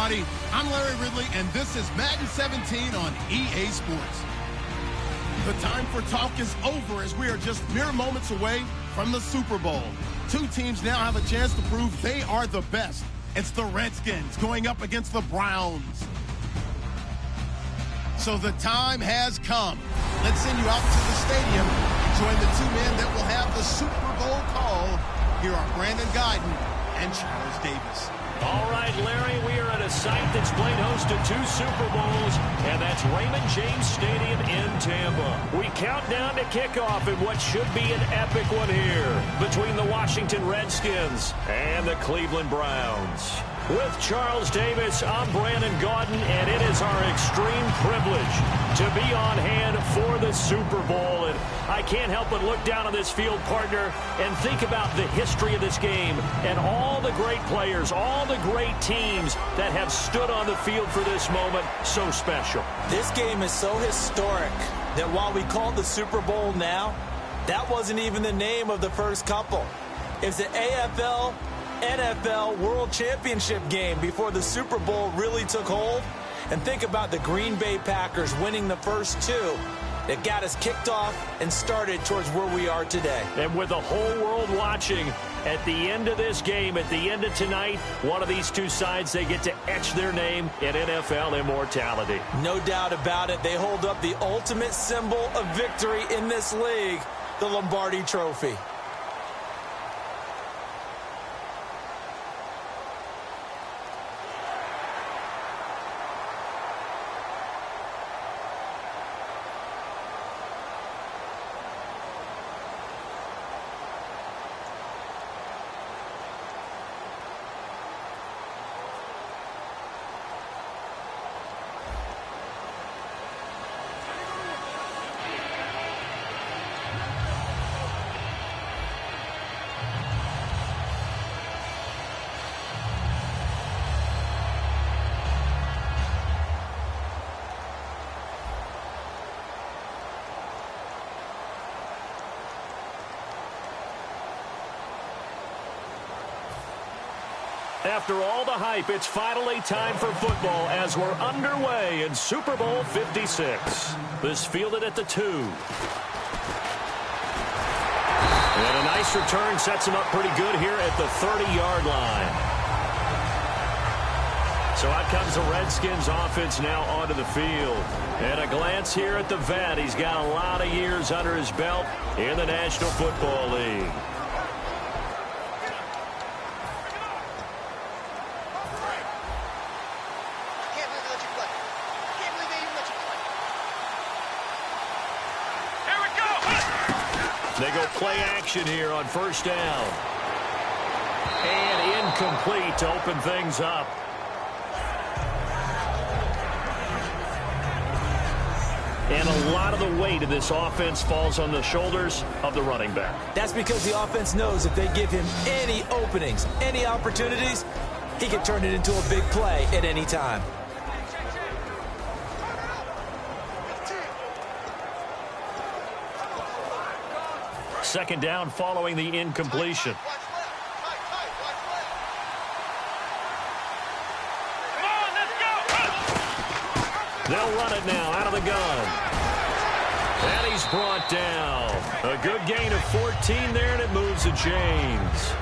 everybody. I'm Larry Ridley, and this is Madden 17 on EA Sports. The time for talk is over as we are just mere moments away from the Super Bowl. Two teams now have a chance to prove they are the best. It's the Redskins going up against the Browns. So the time has come. Let's send you out to the stadium and join the two men that will have the Super Bowl call. Here are Brandon Guyton and Charles Davis. All right, Larry, we are at a site that's played host to two Super Bowls, and that's Raymond James Stadium in Tampa. We count down to kickoff in what should be an epic one here between the Washington Redskins and the Cleveland Browns. With Charles Davis, I'm Brandon Guyton, and it is our extreme privilege to be on hand for the Super Bowl. And I can't help but look down on this field, partner, and think about the history of this game and all the great players, all the great teams that have stood on the field for this moment. So special. This game is so historic that while we call it the Super Bowl now, that wasn't even the name of the first couple. It's the AFL NFL World Championship game before the Super Bowl really took hold. And think about the Green Bay Packers winning the first two that got us kicked off and started towards where we are today. And with the whole world watching, at the end of this game, at the end of tonight, one of these two sides, they get to etch their name in NFL immortality. No doubt about it. They hold up the ultimate symbol of victory in this league, the Lombardi Trophy. After all the hype, it's finally time for football as we're underway in Super Bowl 56. This fielded at the 2. And a nice return sets him up pretty good here at the 30-yard line. So out comes the Redskins offense now onto the field. And a glance here at the vet. He's got a lot of years under his belt in the National Football League. They go play action here on first down. And incomplete to open things up. And a lot of the weight of this offense falls on the shoulders of the running back. That's because the offense knows if they give him any openings, any opportunities, he can turn it into a big play at any time. Second down following the incompletion. They'll run it now out of the gun. And he's brought down. A good gain of 14 there, and it moves the chains.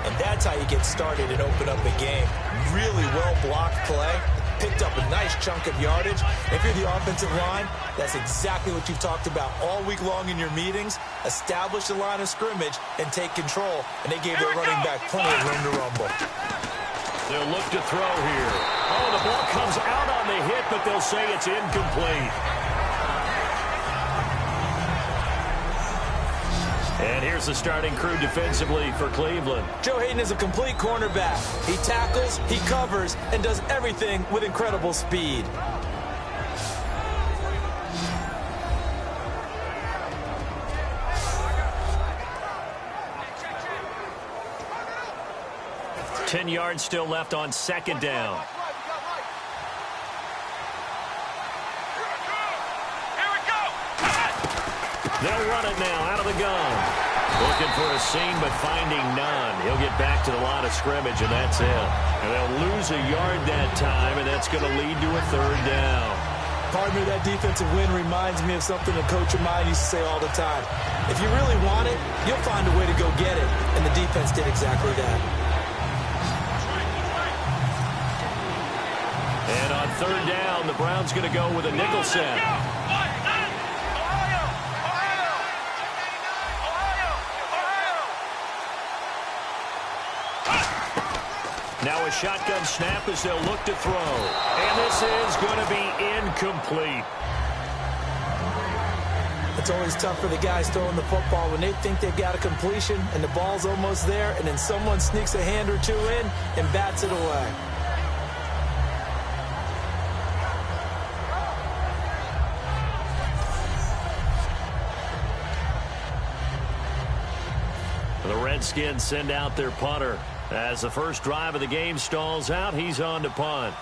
And that's how you get started and open up a game. Really well-blocked play. Picked up a nice chunk of yardage. If you're the offensive line, that's exactly what you've talked about all week long in your meetings. Establish the line of scrimmage and take control. And they gave their running back plenty of room to rumble. They'll look to throw here. Oh, the ball comes out on the hit, but they'll say it's incomplete. And here's the starting crew defensively for Cleveland. Joe Hayden is a complete cornerback. He tackles, he covers, and does everything with incredible speed. Ten yards still left on second down. They'll run it now out of the gun. Looking for a seam, but finding none. He'll get back to the line of scrimmage, and that's it. And they'll lose a yard that time, and that's going to lead to a third down. Partner, that defensive win reminds me of something a coach of mine used to say all the time. If you really want it, you'll find a way to go get it. And the defense did exactly that. And on third down, the Browns going to go with a nickel set. Now a shotgun snap as they'll look to throw. And this is going to be incomplete. It's always tough for the guys throwing the football when they think they've got a completion and the ball's almost there, and then someone sneaks a hand or two in and bats it away. The Redskins send out their punter. As the first drive of the game stalls out, he's on to punt.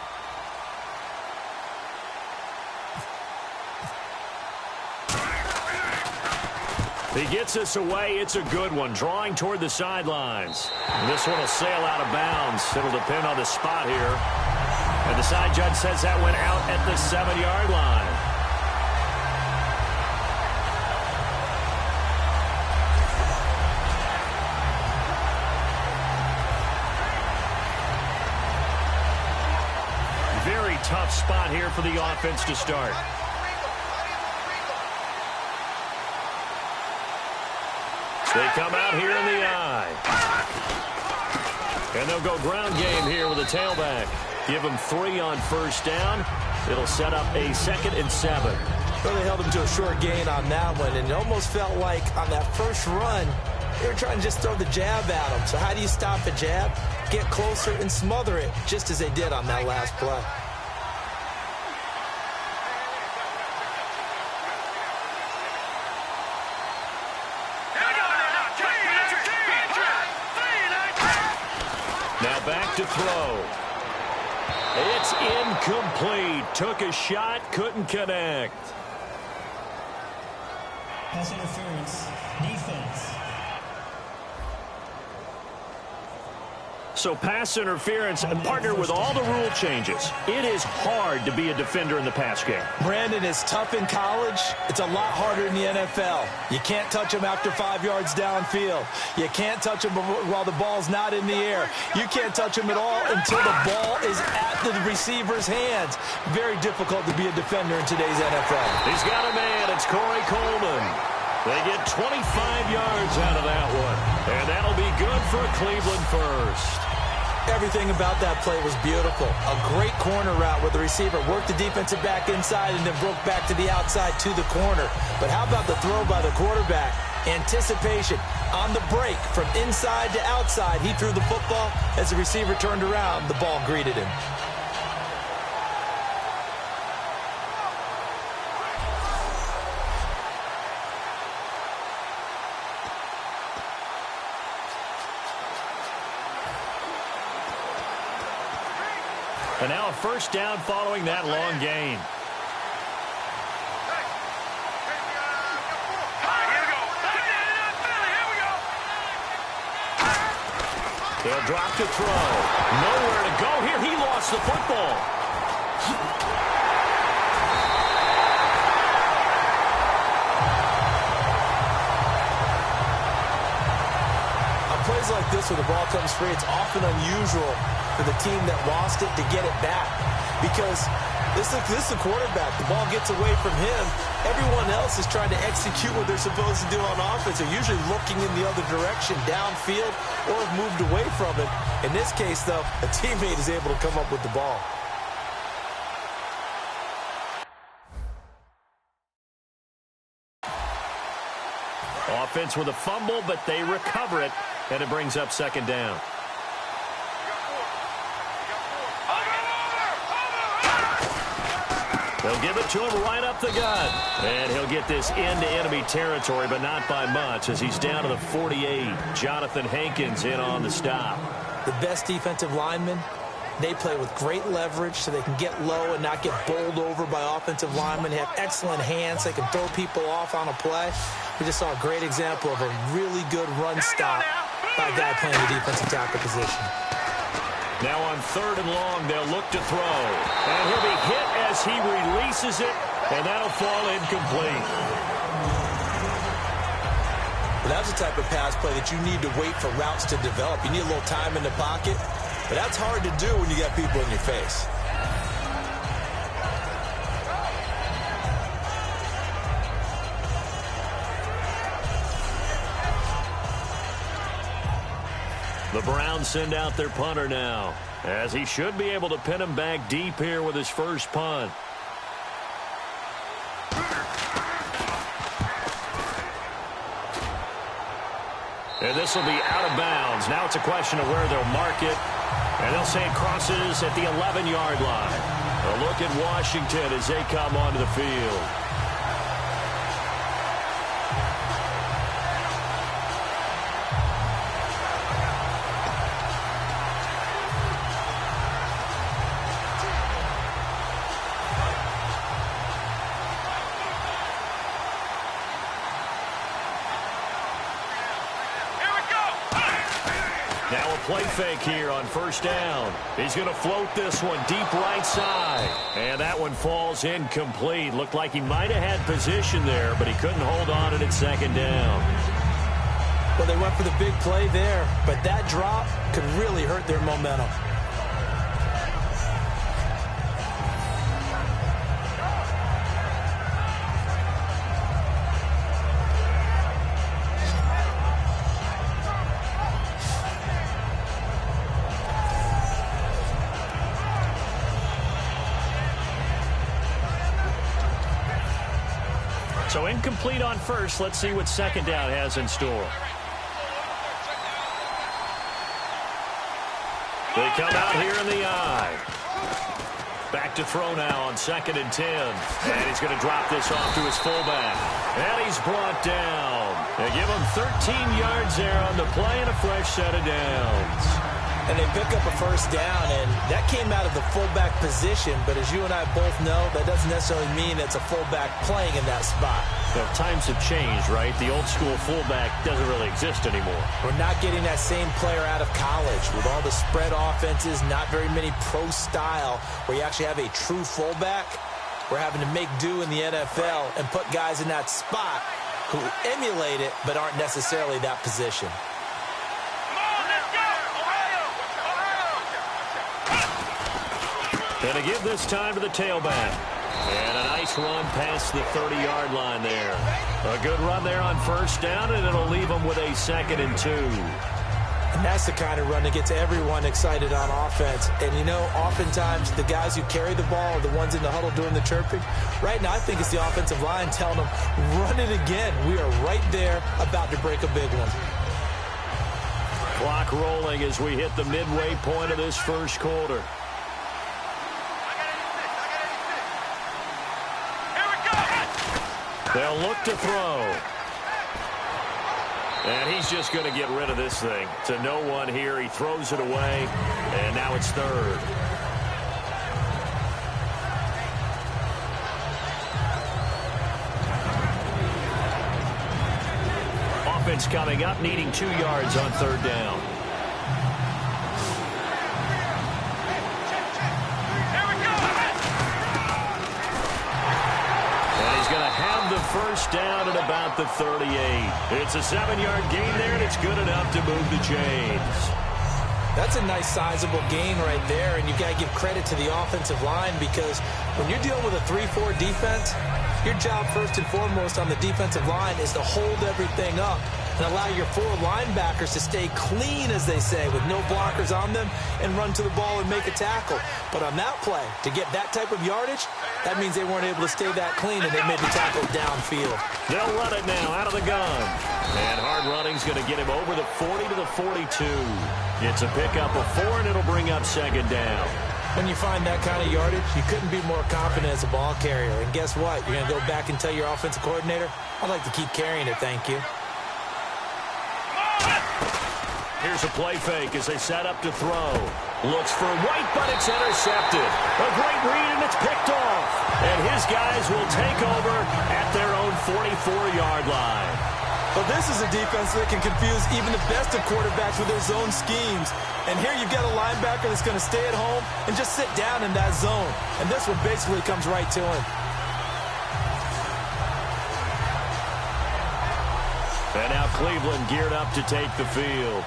He gets this away. It's a good one, drawing toward the sidelines. And this one will sail out of bounds. It'll depend on the spot here. And the side judge says that went out at the 7-yard line. Very tough spot here for the offense to start. They come out here in the eye. And they'll go ground game here with a tailback. Give them 3 on first down. It'll set up a 2nd and 7. Well, they held him to a short gain on that one, and it almost felt like on that first run, they were trying to just throw the jab at him. So how do you stop a jab? Get closer and smother it, just as they did on that last play. Now back to throw. It's incomplete. Took a shot, couldn't connect. Pass interference, defense. So pass interference, and partner with all the rule changes, it is hard to be a defender in the pass game. Brandon, is tough in college. It's a lot harder in the NFL. You can't touch him after 5 yards downfield. You can't touch him while the ball's not in the air. You can't touch him at all until the ball is at the receiver's hands. Very difficult to be a defender in today's NFL. He's got a man. It's Corey Coleman. They get 25 yards out of that one. And that'll be good for a Cleveland first. Everything about that play was beautiful. A great corner route where the receiver worked the defensive back inside and then broke back to the outside to the corner. But how about the throw by the quarterback? Anticipation on the break from inside to outside. He threw the football. As the receiver turned around, the ball greeted him. And now a first down following that long gain. They'll drop to throw. Nowhere to go here. He lost the football. On plays like this where the ball comes free, it's often unusual for the team that lost it to get it back, because this is the quarterback. The ball gets away from him. Everyone else is trying to execute what they're supposed to do on offense. They're usually looking in the other direction, downfield, or have moved away from it. In this case, though, a teammate is able to come up with the ball. Offense with a fumble, but they recover it, and it brings up 2nd down. They'll give it to him right up the gut. And he'll get this into enemy territory, but not by much, as he's down to the 48. Jonathan Hankins in on the stop. The best defensive linemen, they play with great leverage so they can get low and not get bowled over by offensive linemen. They have excellent hands. They can throw people off on a play. We just saw a great example of a really good run stop by a guy playing the defensive tackle position. Now on 3rd and long, they'll look to throw. And he'll be hit as he releases it, and that'll fall incomplete. Well, that's the type of pass play that you need to wait for routes to develop. You need a little time in the pocket, but that's hard to do when you got people in your face. The Browns send out their punter now, as he should be able to pin him back deep here with his first punt. And this will be out of bounds. Now it's a question of where they'll mark it. And they'll say it crosses at the 11-yard line. A look at Washington as they come onto the field. Now a play fake here on 1st down. He's going to float this one deep right side. And that one falls incomplete. Looked like he might have had position there, but he couldn't hold on it at 2nd down. Well, they went for the big play there, but that drop could really hurt their momentum. So incomplete on 1st. Let's see what 2nd down has in store. They come out here in the eye. Back to throw now on 2nd and 10. And he's going to drop this off to his fullback. And he's brought down. They give him 13 yards there on the play and a fresh set of downs. And they pick up a 1st down, and that came out of the fullback position. But as you and I both know, that doesn't necessarily mean it's a fullback playing in that spot. Well, times have changed, right? The old school fullback doesn't really exist anymore. We're not getting that same player out of college. With all the spread offenses, not very many pro style, where you actually have a true fullback. We're having to make do in the NFL and put guys in that spot who emulate it but aren't necessarily that position. And to give this time to the tailback. And a nice run past the 30-yard line there. A good run there on 1st down, and it'll leave them with a 2nd and 2. And that's the kind of run that gets everyone excited on offense. And, you know, oftentimes the guys who carry the ball are the ones in the huddle doing the chirping. Right now, I think it's the offensive line telling them, run it again. We are right there about to break a big one. Clock rolling as we hit the midway point of this 1st quarter. They'll look to throw. And he's just going to get rid of this thing. To no one here. He throws it away. And now it's 3rd. Offense coming up, needing 2 yards on 3rd down. The 1st down at about the 38. It's a 7-yard gain there, and it's good enough to move the chains. That's a nice sizable gain right there, and you've got to give credit to the offensive line because when you're dealing with a 3-4 defense, your job first and foremost on the defensive line is to hold everything up and allow your 4 linebackers to stay clean, as they say, with no blockers on them and run to the ball and make a tackle. But on that play, to get that type of yardage, that means they weren't able to stay that clean and they made the tackle downfield. They'll run it now out of the gun. And hard running's going to get him over the 40 to the 42. It's a pickup of 4, and it'll bring up 2nd down. When you find that kind of yardage, you couldn't be more confident as a ball carrier. And guess what? You're going to go back and tell your offensive coordinator, I'd like to keep carrying it, thank you. Here's a play fake as they set up to throw. Looks for White, but it's intercepted. A great read, and it's picked off. And his guys will take over at their own 44-yard line. Well, this is a defense that can confuse even the best of quarterbacks with their zone schemes. And here you've got a linebacker that's going to stay at home and just sit down in that zone. And this one basically comes right to him. And now Cleveland geared up to take the field.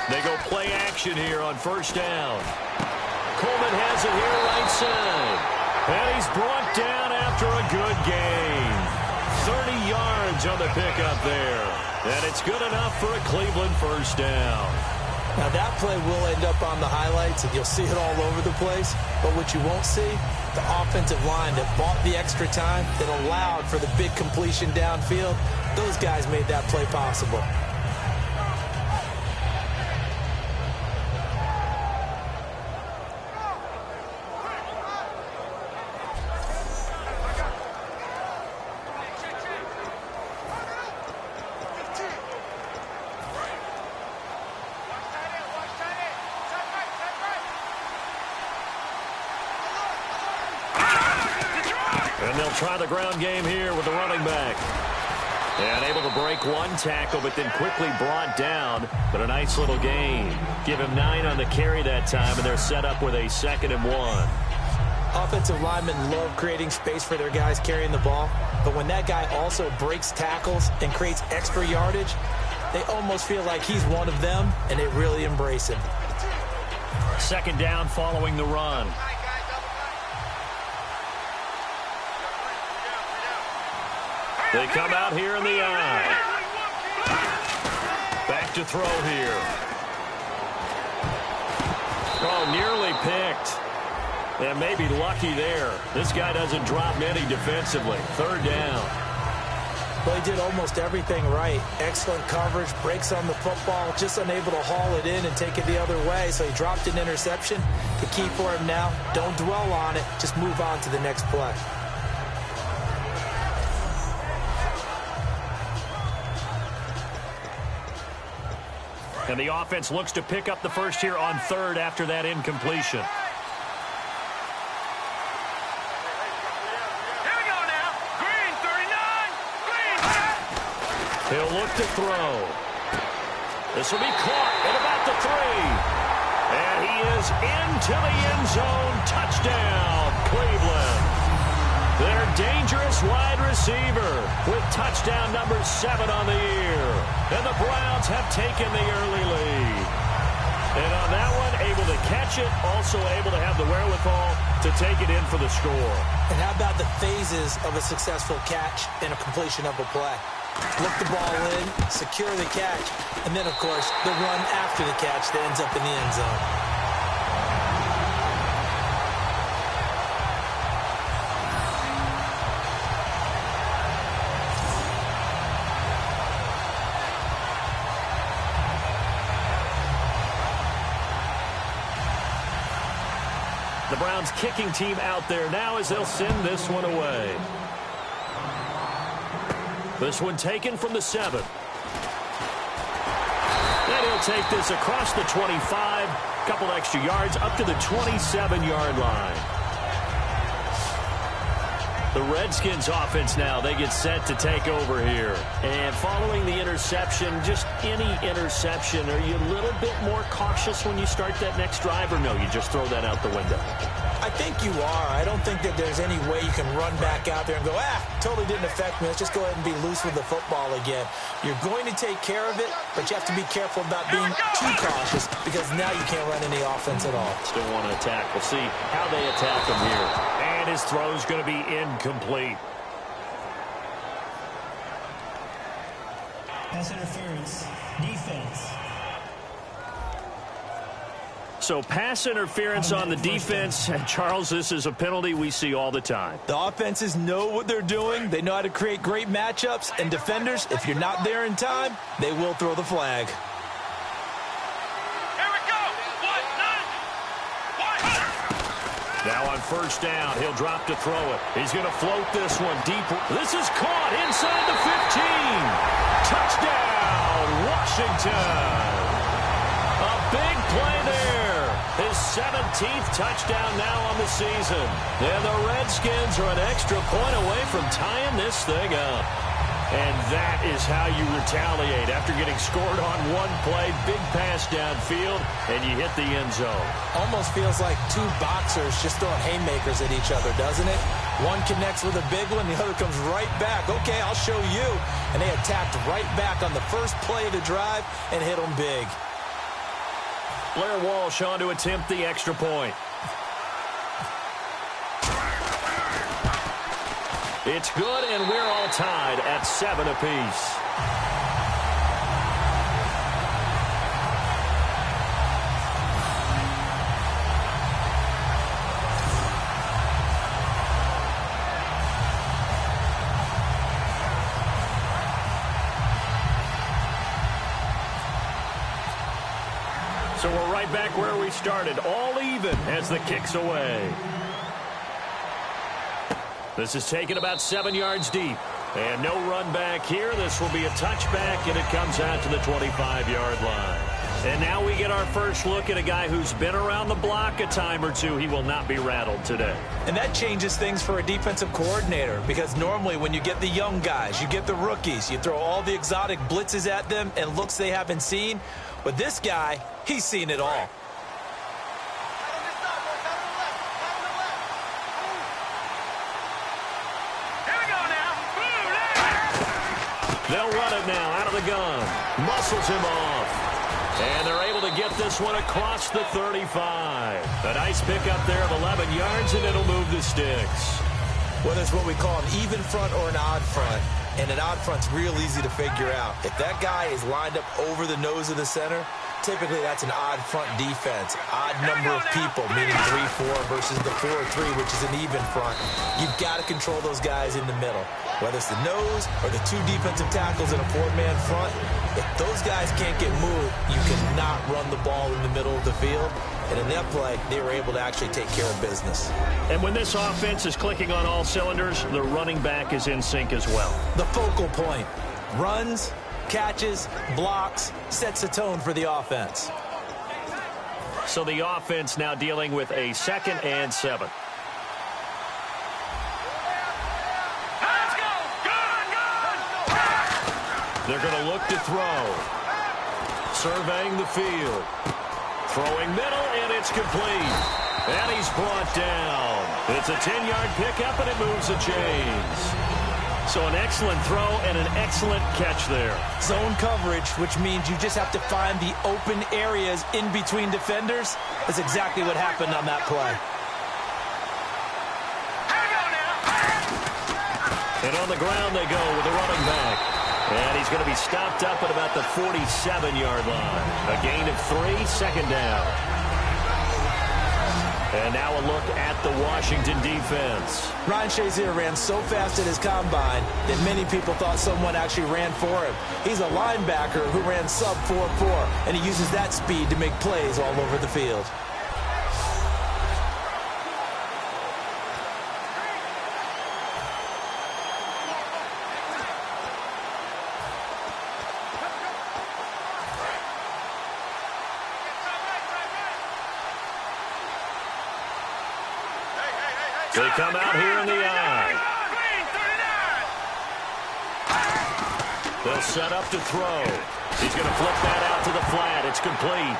They go play action here on first down. Coleman has it here right side. And he's brought down after a good gain. 30 yards on the pickup there. And it's good enough for a Cleveland first down. Now that play will end up on the highlights, and you'll see it all over the place. But what you won't see, the offensive line that bought the extra time, that allowed for the big completion downfield, those guys made that play possible. And they'll try the ground game here with the running back. And able to break one tackle, but then quickly brought down. But a nice little gain. Give him 9 on the carry that time, and they're set up with a 2nd and 1. Offensive linemen love creating space for their guys carrying the ball. But when that guy also breaks tackles and creates extra yardage, they almost feel like he's one of them, and they really embrace him. 2nd down following the run. They come out here in the eye. Back to throw here. Oh, nearly picked. And maybe lucky there. This guy doesn't drop many defensively. 3rd down. Well, he did almost everything right. Excellent coverage, breaks on the football, just unable to haul it in and take it the other way. So he dropped an interception. The key for him now, don't dwell on it. Just move on to the next play. And the offense looks to pick up the first here on 3rd after that incompletion. Here we go now. Green, 39. Green. He'll look to throw. This will be caught at about the 3. And he is into the end zone. Touchdown, Cleveland. Their dangerous wide receiver with touchdown number 7 on the year. And the Browns have taken the early lead. And on that one, able to catch it, also able to have the wherewithal to take it in for the score. And how about the phases of a successful catch and a completion of a play? Look the ball in, secure the catch, and then, of course, the run after the catch that ends up in the end zone. The Browns kicking team out there now as they'll send this one away. This one taken from the 7. And he'll take this across the 25. Couple extra yards up to the 27-yard line. The Redskins offense now, they get set to take over here. And following the interception, just any interception, are you a little bit more cautious when you start that next drive, or no, you just throw that out the window? I think you are. I don't think that there's any way you can run back out there and go, totally didn't affect me. Let's just go ahead and be loose with the football again. You're going to take care of it, but you have to be careful about being too cautious because now you can't run any offense at all. Still want to attack. We'll see how they attack him here. And his throw's going to be incomplete. Pass interference. Defense. So pass interference on the defense. And Charles, this is a penalty we see all the time. The offenses know what they're doing. They know how to create great matchups. And defenders, if you're not there in time, they will throw the flag. Here we go. 1-9. 1. Now on first down, he'll drop to throw it. He's going to float this one deep. This is caught inside the 15. Touchdown, Washington. A big play there. His 17th touchdown now on the season. And the Redskins are an extra point away from tying this thing up. And that is how you retaliate after getting scored on one play, big pass downfield, and you hit the end zone. Almost feels like two boxers just throwing haymakers at each other, doesn't it? One connects with a big one, the other comes right back. Okay, I'll show you. And they attacked right back on the first play of the drive and hit them big. Blair Walsh on to attempt the extra point. It's good, and we're all tied at 7 apiece. So we're right back where we started, all even as the kick's away. This is taken about 7 yards deep. And no run back here. This will be a touchback, and it comes out to the 25-yard line. And now we get our first look at a guy who's been around the block a time or two. He will not be rattled today. And that changes things for a defensive coordinator, because normally when you get the young guys, you get the rookies, you throw all the exotic blitzes at them and looks they haven't seen. But this guy, he's seen it all. They'll run it now out of the gun. Muscles him off. And they're able to get this one across the 35. A nice pickup there of 11 yards, and it'll move the sticks. Whether it's what we call an even front or an odd front, and an odd front's real easy to figure out. If that guy is lined up over the nose of the center, typically that's an odd front defense. Odd number of people, meaning 3-4 versus the 4-3, which is an even front. You've got to control those guys in the middle. Whether it's the nose or the two defensive tackles in a 4-man front, if those guys can't get moved, you cannot run the ball in the middle of the field. And in that play, they were able to actually take care of business. And when this offense is clicking on all cylinders, the running back is in sync as well. The focal point. Runs, catches, blocks, sets a tone for the offense. So the offense now dealing with a 2nd and 7. They're going to look to throw. Surveying the field. Throwing middle, and it's complete. And he's brought down. It's a 10-yard pickup, and it moves the chains. So an excellent throw and an excellent catch there. Zone coverage, which means you just have to find the open areas in between defenders. That's exactly what happened on that play. And on the ground they go with the running back. And he's going to be stopped up at about the 47-yard line. A gain of 3, 2nd down. And now a look at the Washington defense. Ryan Shazier ran so fast at his combine that many people thought someone actually ran for him. He's a linebacker who ran sub 4.4, and he uses that speed to make plays all over the field. They come out here in the eye. They'll set up to throw. He's going to flip that out to the flat. It's complete.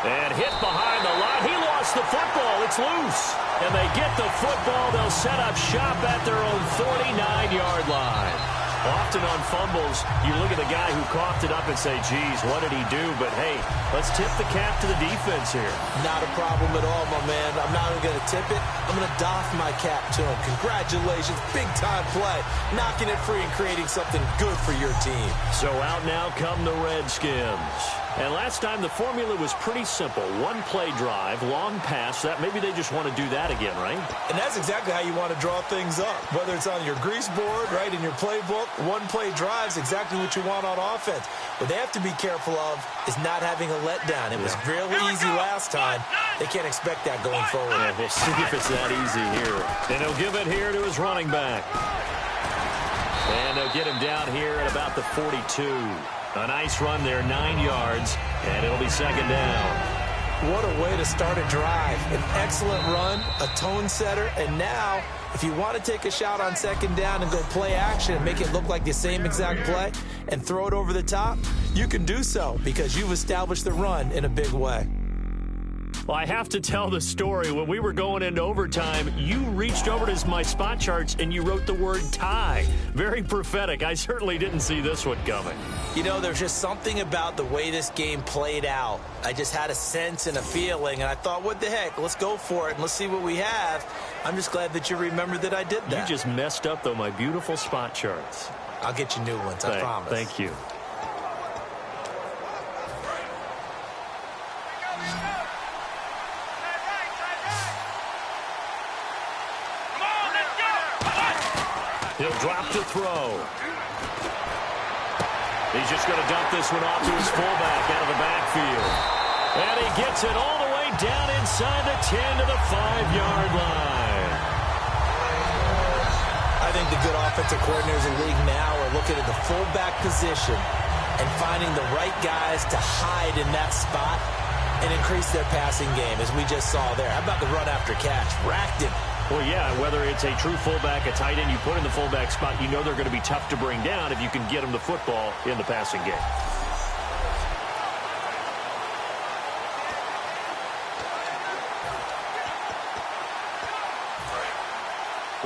And hit behind the line. He lost the football. It's loose. And they get the football. They'll set up shop at their own 49-yard line. Often on fumbles, you look at the guy who coughed it up and say, geez, what did he do? But, hey, let's tip the cap to the defense here. Not a problem at all, my man. I'm not even going to tip it. I'm going to doff my cap to him. Congratulations. Big-time play. Knocking it free and creating something good for your team. So out now come the Redskins. And last time the formula was pretty simple. One play drive, long pass. That maybe they just want to do that again, right? And that's exactly how you want to draw things up. Whether it's on your grease board, right, in your playbook, one play drive is exactly what you want on offense. What they have to be careful of is not having a letdown. It was really easy last time. They can't expect that going forward. Yeah, we'll see if it's that easy here. And he'll give it here to his running back. And they'll get him down here at about the 42. A nice run there, 9 yards, and it'll be second down. What a way to start a drive. An excellent run, a tone setter, and now if you want to take a shot on second down and go play action and make it look like the same exact play and throw it over the top, you can do so because you've established the run in a big way. Well, I have to tell the story. When we were going into overtime, you reached over to my spot charts and you wrote the word tie. Very prophetic. I certainly didn't see this one coming. You know, there's just something about the way this game played out. I just had a sense and a feeling, and I thought, what the heck, let's go for it, and let's see what we have. I'm just glad that you remembered that I did that. You just messed up, though, my beautiful spot charts. I'll get you new ones, I promise. Thank you. He'll drop to throw. He's just going to dump this one off to his fullback out of the backfield. And he gets it all the way down inside the 10 to the 5-yard line. I think the good offensive coordinators in the league now are looking at the fullback position and finding the right guys to hide in that spot and increase their passing game, as we just saw there. How about the run after catch? Racked him. Well, yeah, whether it's a true fullback, a tight end, you put in the fullback spot, you know they're going to be tough to bring down if you can get them the football in the passing game.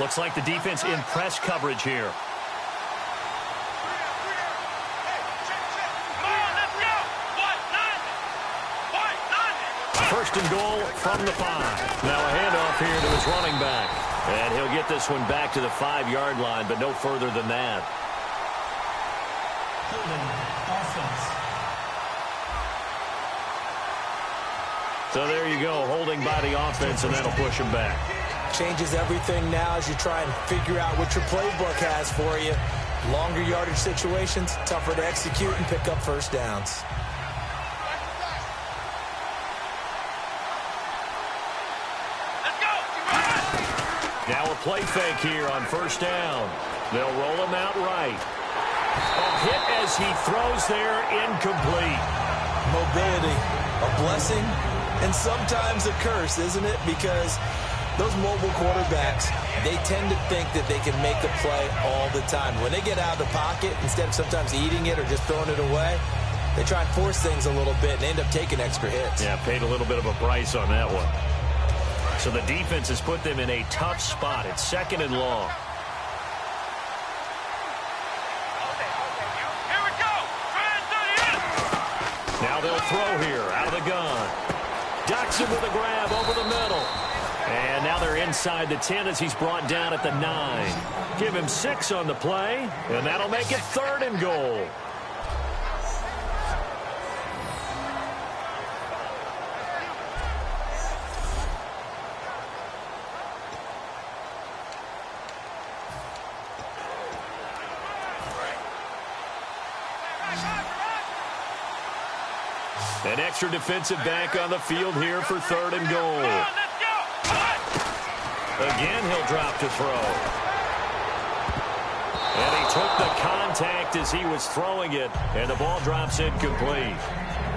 Looks like the defense in press coverage here. First and goal from the 5. Now a handoff here to his running back. And he'll get this one back to the 5-yard line, but no further than that. So there you go, holding by the offense, and that'll push him back. Changes everything now as you try and figure out what your playbook has for you. Longer yardage situations, tougher to execute and pick up first downs. Now a play fake here on first down. They'll roll him out right. A hit as he throws there, incomplete. Mobility, a blessing and sometimes a curse, isn't it? Because those mobile quarterbacks, they tend to think that they can make a play all the time. When they get out of the pocket, instead of sometimes eating it or just throwing it away, they try and force things a little bit and end up taking extra hits. Yeah, paid a little bit of a price on that one. So the defense has put them in a tough spot. It's second and long. Here we go. Now they'll throw here out of the gun. Ducks him with a grab over the middle. And now they're inside the 10 as he's brought down at the 9. Give him 6 on the play, and that'll make it third and goal. An extra defensive back on the field here for third and goal. Again, he'll drop to throw. And he took the contact as he was throwing it, and the ball drops incomplete.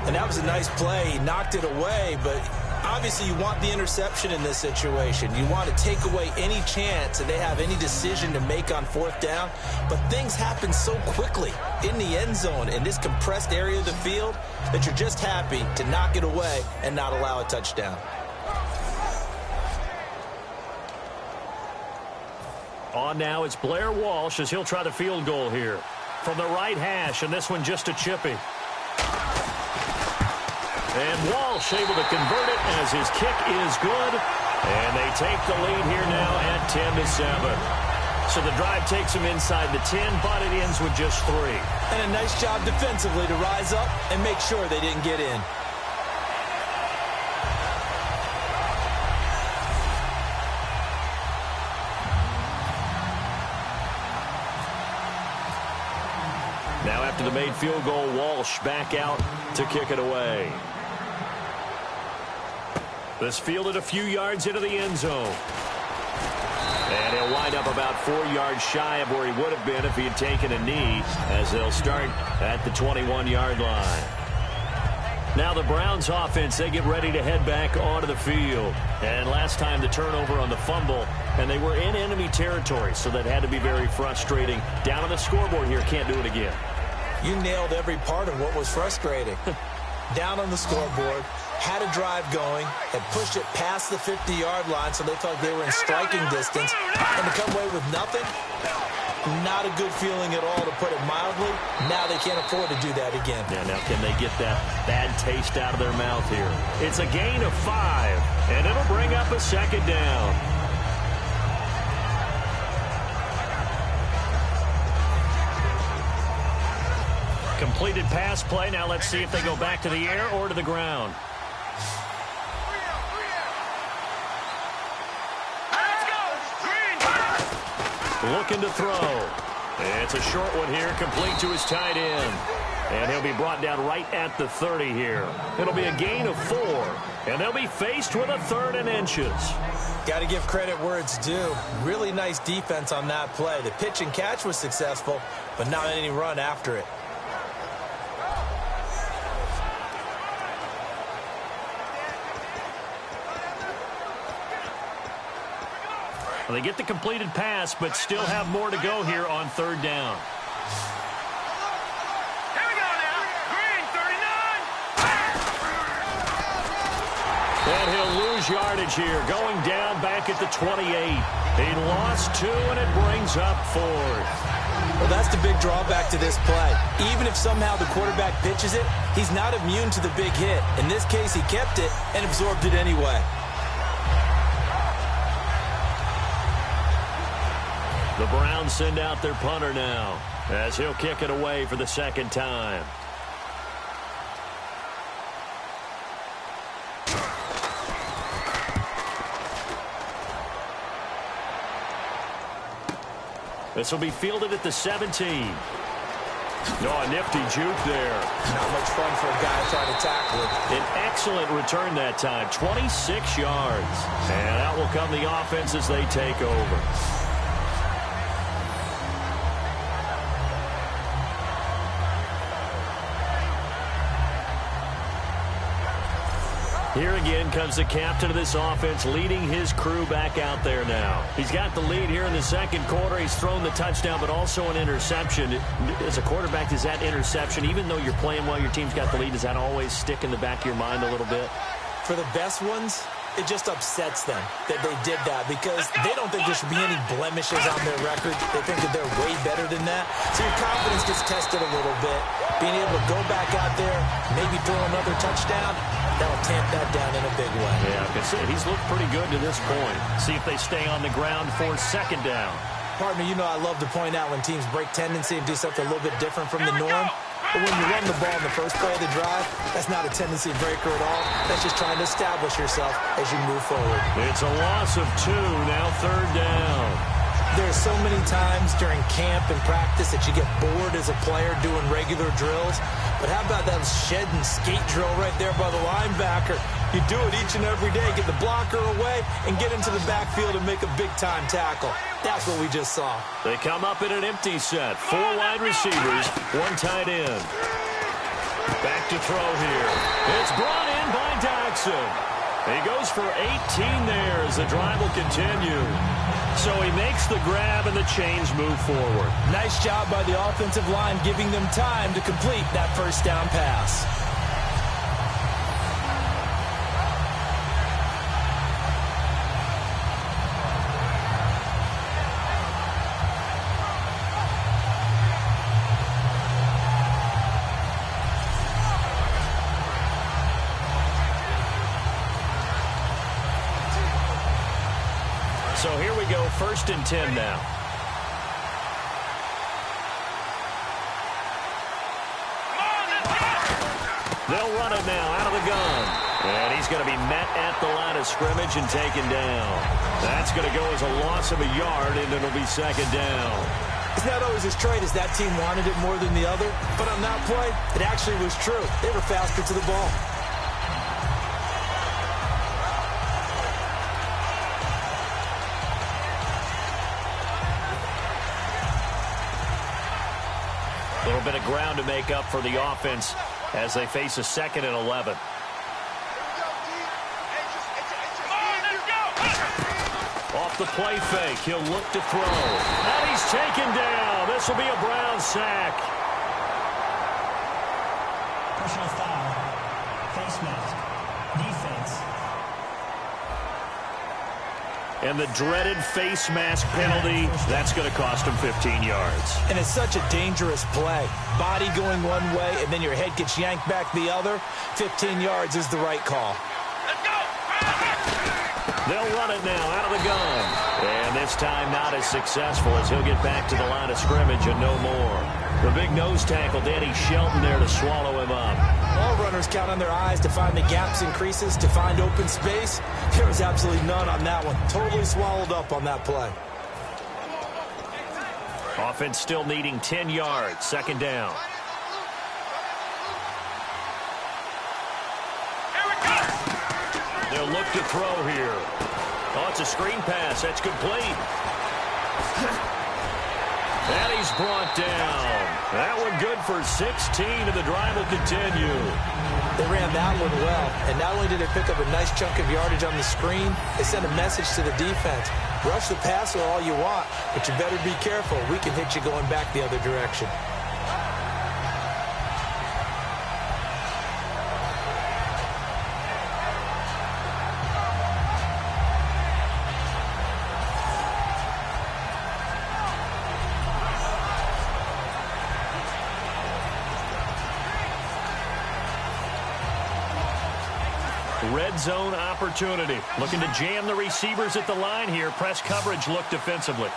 And that was a nice play. He knocked it away, but obviously you want the interception in this situation. You want to take away any chance that they have any decision to make on fourth down. But things happen so quickly in the end zone in this compressed area of the field that you're just happy to knock it away and not allow a touchdown. On now, it's Blair Walsh as he'll try the field goal here. From the right hash, and this one just a chippy. And Walsh able to convert it as his kick is good. And they take the lead here now at 10-7. So the drive takes him inside the 10, but it ends with just 3. And a nice job defensively to rise up and make sure they didn't get in. Now after the made field goal, Walsh back out to kick it away. This fielded a few yards into the end zone. And he'll wind up about 4 yards shy of where he would have been if he had taken a knee, as they'll start at the 21-yard line. Now the Browns offense, they get ready to head back onto the field. And last time the turnover on the fumble, and they were in enemy territory, so that had to be very frustrating. Down on the scoreboard here, can't do it again. You nailed every part of what was frustrating. Down on the scoreboard, had a drive going, had pushed it past the 50-yard line so they felt they were in striking distance, and to come away with nothing, not a good feeling at all, to put it mildly. Now they can't afford to do that again. Yeah, now can they get that bad taste out of their mouth here? It's a gain of 5, and it'll bring up a second down. Completed pass play. Now let's see if they go back to the air or to the ground. Looking to throw. It's a short one here, complete to his tight end. And he'll be brought down right at the 30 here. It'll be a gain of 4, and they'll be faced with a 3rd and inches. Got to give credit where it's due. Really nice defense on that play. The pitch and catch was successful, but not any run after it. Well, they get the completed pass, but still have more to go here on 3rd down. Here we go now. Green, 39. And he'll lose yardage here, going down back at the 28. He lost 2, and it brings up 4th. Well, that's the big drawback to this play. Even if somehow the quarterback pitches it, he's not immune to the big hit. In this case, he kept it and absorbed it anyway. The Browns send out their punter now, as he'll kick it away for the 2nd time. This will be fielded at the 17. No, a nifty juke there. Not much fun for a guy trying to tackle it. An excellent return that time, 26 yards. And out will come the offense as they take over. Here again comes the captain of this offense, leading his crew back out there now. He's got the lead here in the 2nd quarter. He's thrown the touchdown, but also an interception. As a quarterback, does that interception, even though you're playing well, your team's got the lead, does that always stick in the back of your mind a little bit? For the best ones, it just upsets them that they did that, because they don't think there should be any blemishes on their record. They think that they're way better than that. So your confidence gets tested a little bit. Being able to go back out there, maybe throw another touchdown, that'll tamp that down in a big way. Yeah, I can see he's looked pretty good to this point. See if they stay on the ground for 2nd down. Partner, you know I love to point out when teams break tendency and do something a little bit different from the norm. But when you run the ball in the first play of the drive, that's not a tendency breaker at all. That's just trying to establish yourself as you move forward. It's a loss of 2, now 3rd down. There's so many times during camp and practice that you get bored as a player doing regular drills. But how about that shed and skate drill right there by the linebacker? You do it each and every day. Get the blocker away and get into the backfield and make a big-time tackle. That's what we just saw. They come up in an empty set. 4 wide receivers, 1 tight end. Back to throw here. It's brought in by Jackson. He goes for 18 there as the drive will continue. So he makes the grab and the chains move forward. Nice job by the offensive line, giving them time to complete that 1st down pass. So here we go, 1st and 10 now. They'll run it now out of the gun. And he's going to be met at the line of scrimmage and taken down. That's going to go as a loss of a yard, and it'll be second down. It's not always as straight as that team wanted it more than the other, but on that play, it actually was true. They were faster to the ball. A little bit of ground to make up for the offense as they face a 2nd and 11. Off the play fake, he'll look to throw. And he's taken down. This will be a Brown sack. Personal foul. Face mask. Defense. And the dreaded face mask penalty, that's going to cost him 15 yards. And it's such a dangerous play. Body going one way, and then your head gets yanked back the other. 15 yards is the right call. They'll run it now out of the gun. And this time not as successful as he'll get back to the line of scrimmage and no more. The big nose tackle, Danny Shelton, there to swallow him up. All runners count on their eyes to find the gaps and creases, to find open space. There was absolutely none on that one. Totally swallowed up on that play. Offense still needing 10 yards. Second down. They'll look to throw here. Oh, it's a screen pass. That's complete. And he's brought down. That one good for 16, and the drive will continue. They ran that one well, and not only did they pick up a nice chunk of yardage on the screen, they sent a message to the defense. Rush the passer all you want, but you better be careful. We can hit you going back the other direction. Red zone opportunity. Looking to jam the receivers at the line here. Press coverage look defensively.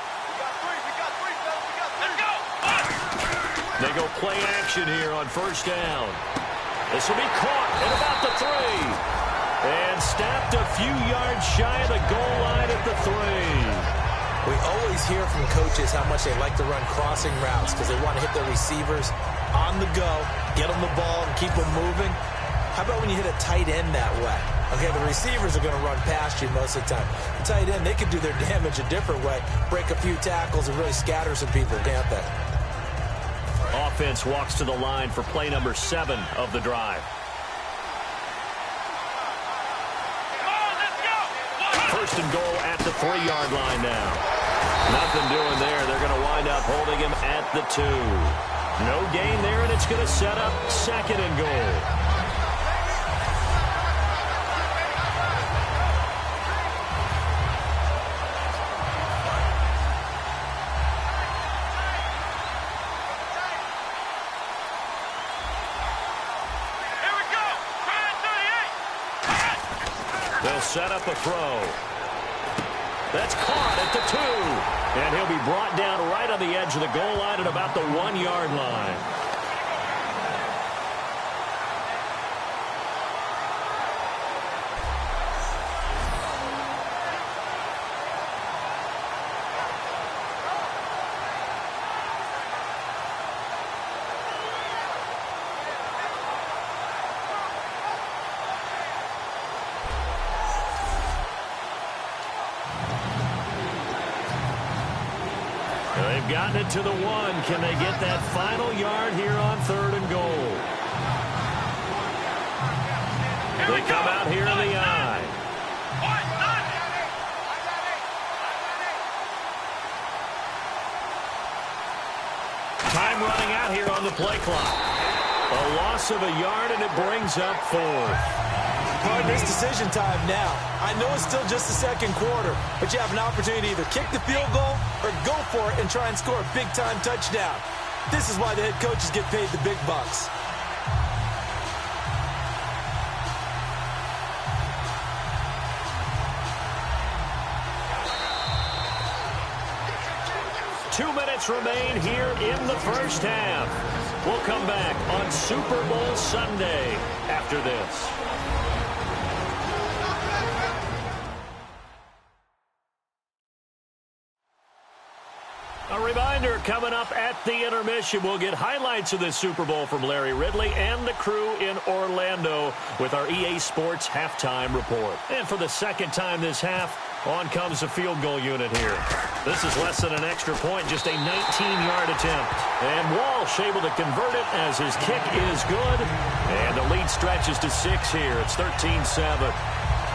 They go play action here on first down. This will be caught at about the 3. And stopped a few yards shy of the goal line at the 3. We always hear from coaches how much they like to run crossing routes because they want to hit their receivers on the go, get them the ball, and keep them moving. How about when you hit a tight end that way? Okay, the receivers are going to run past you most of the time. The tight end, they can do their damage a different way, break a few tackles and really scatter some people, can't they? Offense walks to the line for play number 7 of the drive. First and goal at the 3-yard line now. Nothing doing there. They're going to wind up holding him at the 2. No gain there, and it's going to set up 2nd and goal. They'll set up a throw. That's caught at the 2. And he'll be brought down right on the edge of the goal line at about the 1-yard line. They've gotten it to the 1. Can they get that final yard here on 3rd and goal? They come out here in the I. Time running out here on the play clock. A loss of a yard, and it brings up 4th. Pardon this decision time now. I know it's still just the second quarter, but you have an opportunity to either kick the field goal or go for it and try and score a big-time touchdown. This is why the head coaches get paid the big bucks. minutes remain here in the first half. We'll come back on Super Bowl Sunday after this. A reminder, coming up at the intermission, we'll get highlights of this Super Bowl from Larry Ridley and the crew in Orlando with our EA Sports halftime report. And for the second time this half, on comes the field goal unit here. This is less than an extra point, just a 19-yard attempt. And Walsh able to convert it as his kick is good. And the lead stretches to 6 here. It's 13-7.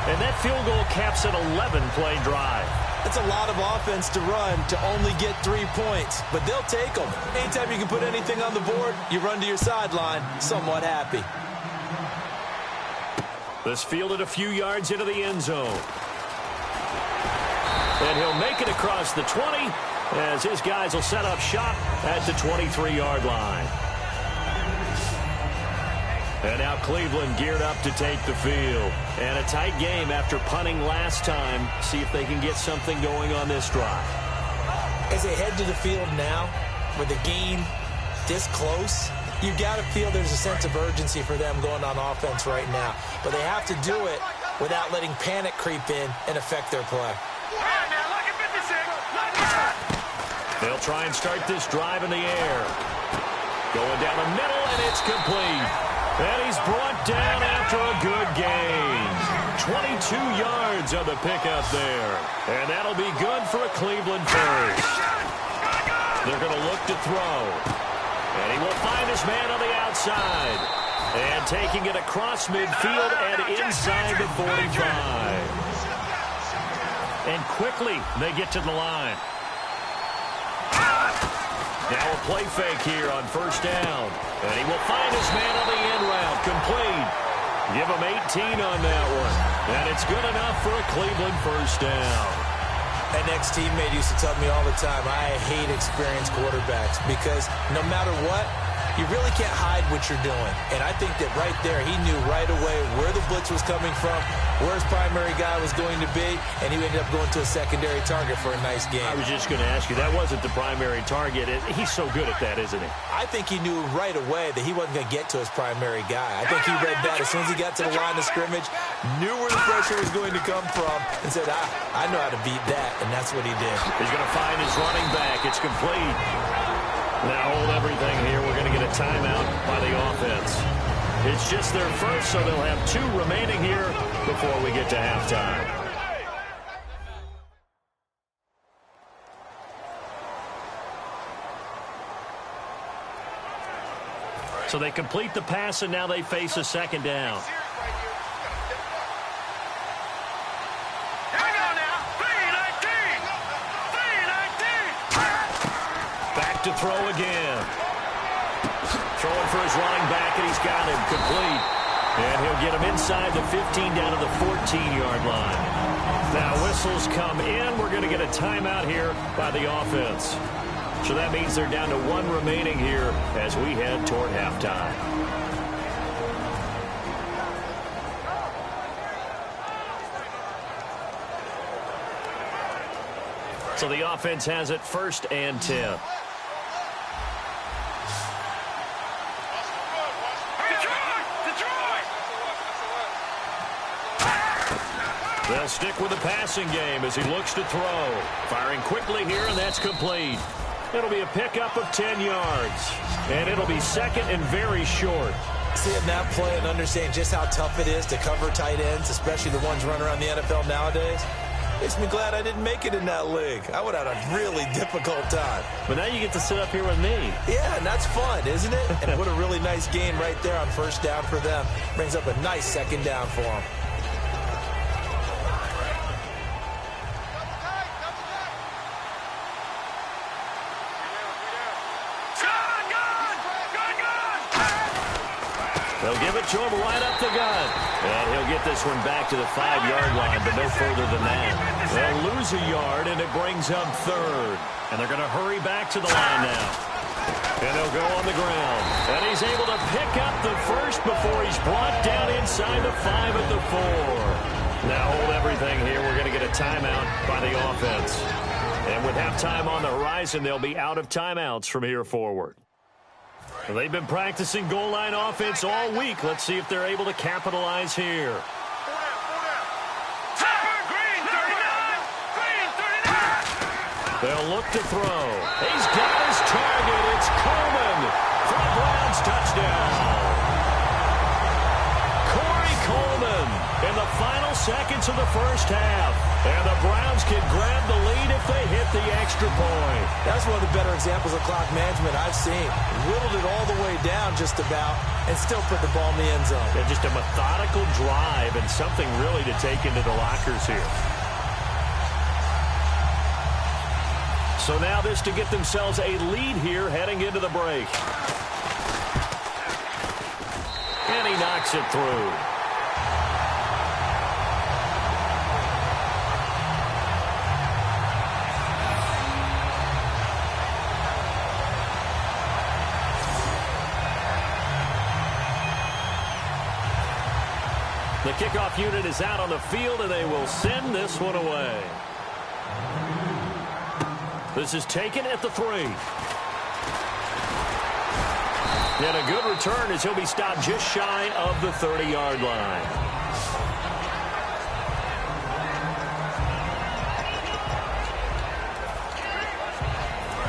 And that field goal caps an 11-play drive. It's a lot of offense to run to only get 3 points, but they'll take them. Anytime you can put anything on the board, you run to your sideline, somewhat happy. This fielded a few yards into the end zone. And he'll make it across the 20 as his guys will set up shop at the 23-yard line. And now Cleveland geared up to take the field. And a tight game after punting last time. See if they can get something going on this drive. As they head to the field now, with the game this close, you got to feel there's a sense of urgency for them going on offense right now. But they have to do it without letting panic creep in and affect their play. They'll try and start this drive in the air. Going down the middle, and it's complete. And he's brought down after a good gain. 22 yards on the pickup there. And that'll be good for a Cleveland first. They're going to look to throw. And he will find his man on the outside. And taking it across midfield and inside the 45. And quickly they get to the line. Now a play fake here on first down. And he will find his man on the end route. Complete. Give him 18 on that one. And it's good enough for a Cleveland first down. An ex-teammate used to tell me all the time, I hate experienced quarterbacks because no matter what, you really can't hide what you're doing. And I think that right there, he knew right away where the blitz was coming from, where his primary guy was going to be, and he ended up going to a secondary target for a nice game. I was just going to ask you, that wasn't the primary target. He's so good at that, isn't he? I think he knew right away that he wasn't going to get to his primary guy. I think he read that as soon as he got to the line of scrimmage, knew where the pressure was going to come from, and said, I know how to beat that, and that's what he did. He's going to find his running back. It's complete. Now hold everything here. We're going to get a timeout by the offense. It's just their first, so they'll have 2 remaining here before we get to halftime. So they complete the pass, and now they face a second down. To throw again. Throwing for his running back, and he's got him complete. And he'll get him inside the 15 down to the 14-yard line. Now whistles come in. We're going to get a timeout here by the offense. So that means they're down to 1 remaining here as we head toward halftime. So the offense has it 1st and 10. They'll stick with the passing game as he looks to throw. Firing quickly here, and that's complete. It'll be a pickup of 10 yards. And it'll be second and very short. Seeing that play and understanding just how tough it is to cover tight ends, especially the ones running around the NFL nowadays, makes me glad I didn't make it in that league. I would have had a really difficult time. But now you get to sit up here with me. Yeah, and that's fun, isn't it? And what a really nice game right there on first down for them. Brings up a nice second down for them. They'll give it to him right up the gut. And he'll get this one back to the 5-yard line, but no further than that. They'll lose a yard, and it brings up 3rd. And they're going to hurry back to the line now. And they'll go on the ground. And he's able to pick up the first before he's brought down inside the 5 at the 4. Now hold everything here. We're going to get a timeout by the offense. And with halftime on the horizon, they'll be out of timeouts from here forward. They've been practicing goal line offense all week. Let's see if they're able to capitalize here. They'll look to throw. He's got his target. It's Coleman for the Browns touchdown. Corey Coleman in the final seconds of the first half. And the Browns can grab the lead if they hit the extra point. That's one of the better examples of clock management I've seen. Whittled it all the way down just about and still put the ball in the end zone. Yeah, just a methodical drive and something really to take into the lockers here. So now this to get themselves a lead here heading into the break. And he knocks it through. The kickoff unit is out on the field, and they will send this one away. This is taken at the 3. And a good return as he'll be stopped just shy of the 30-yard line.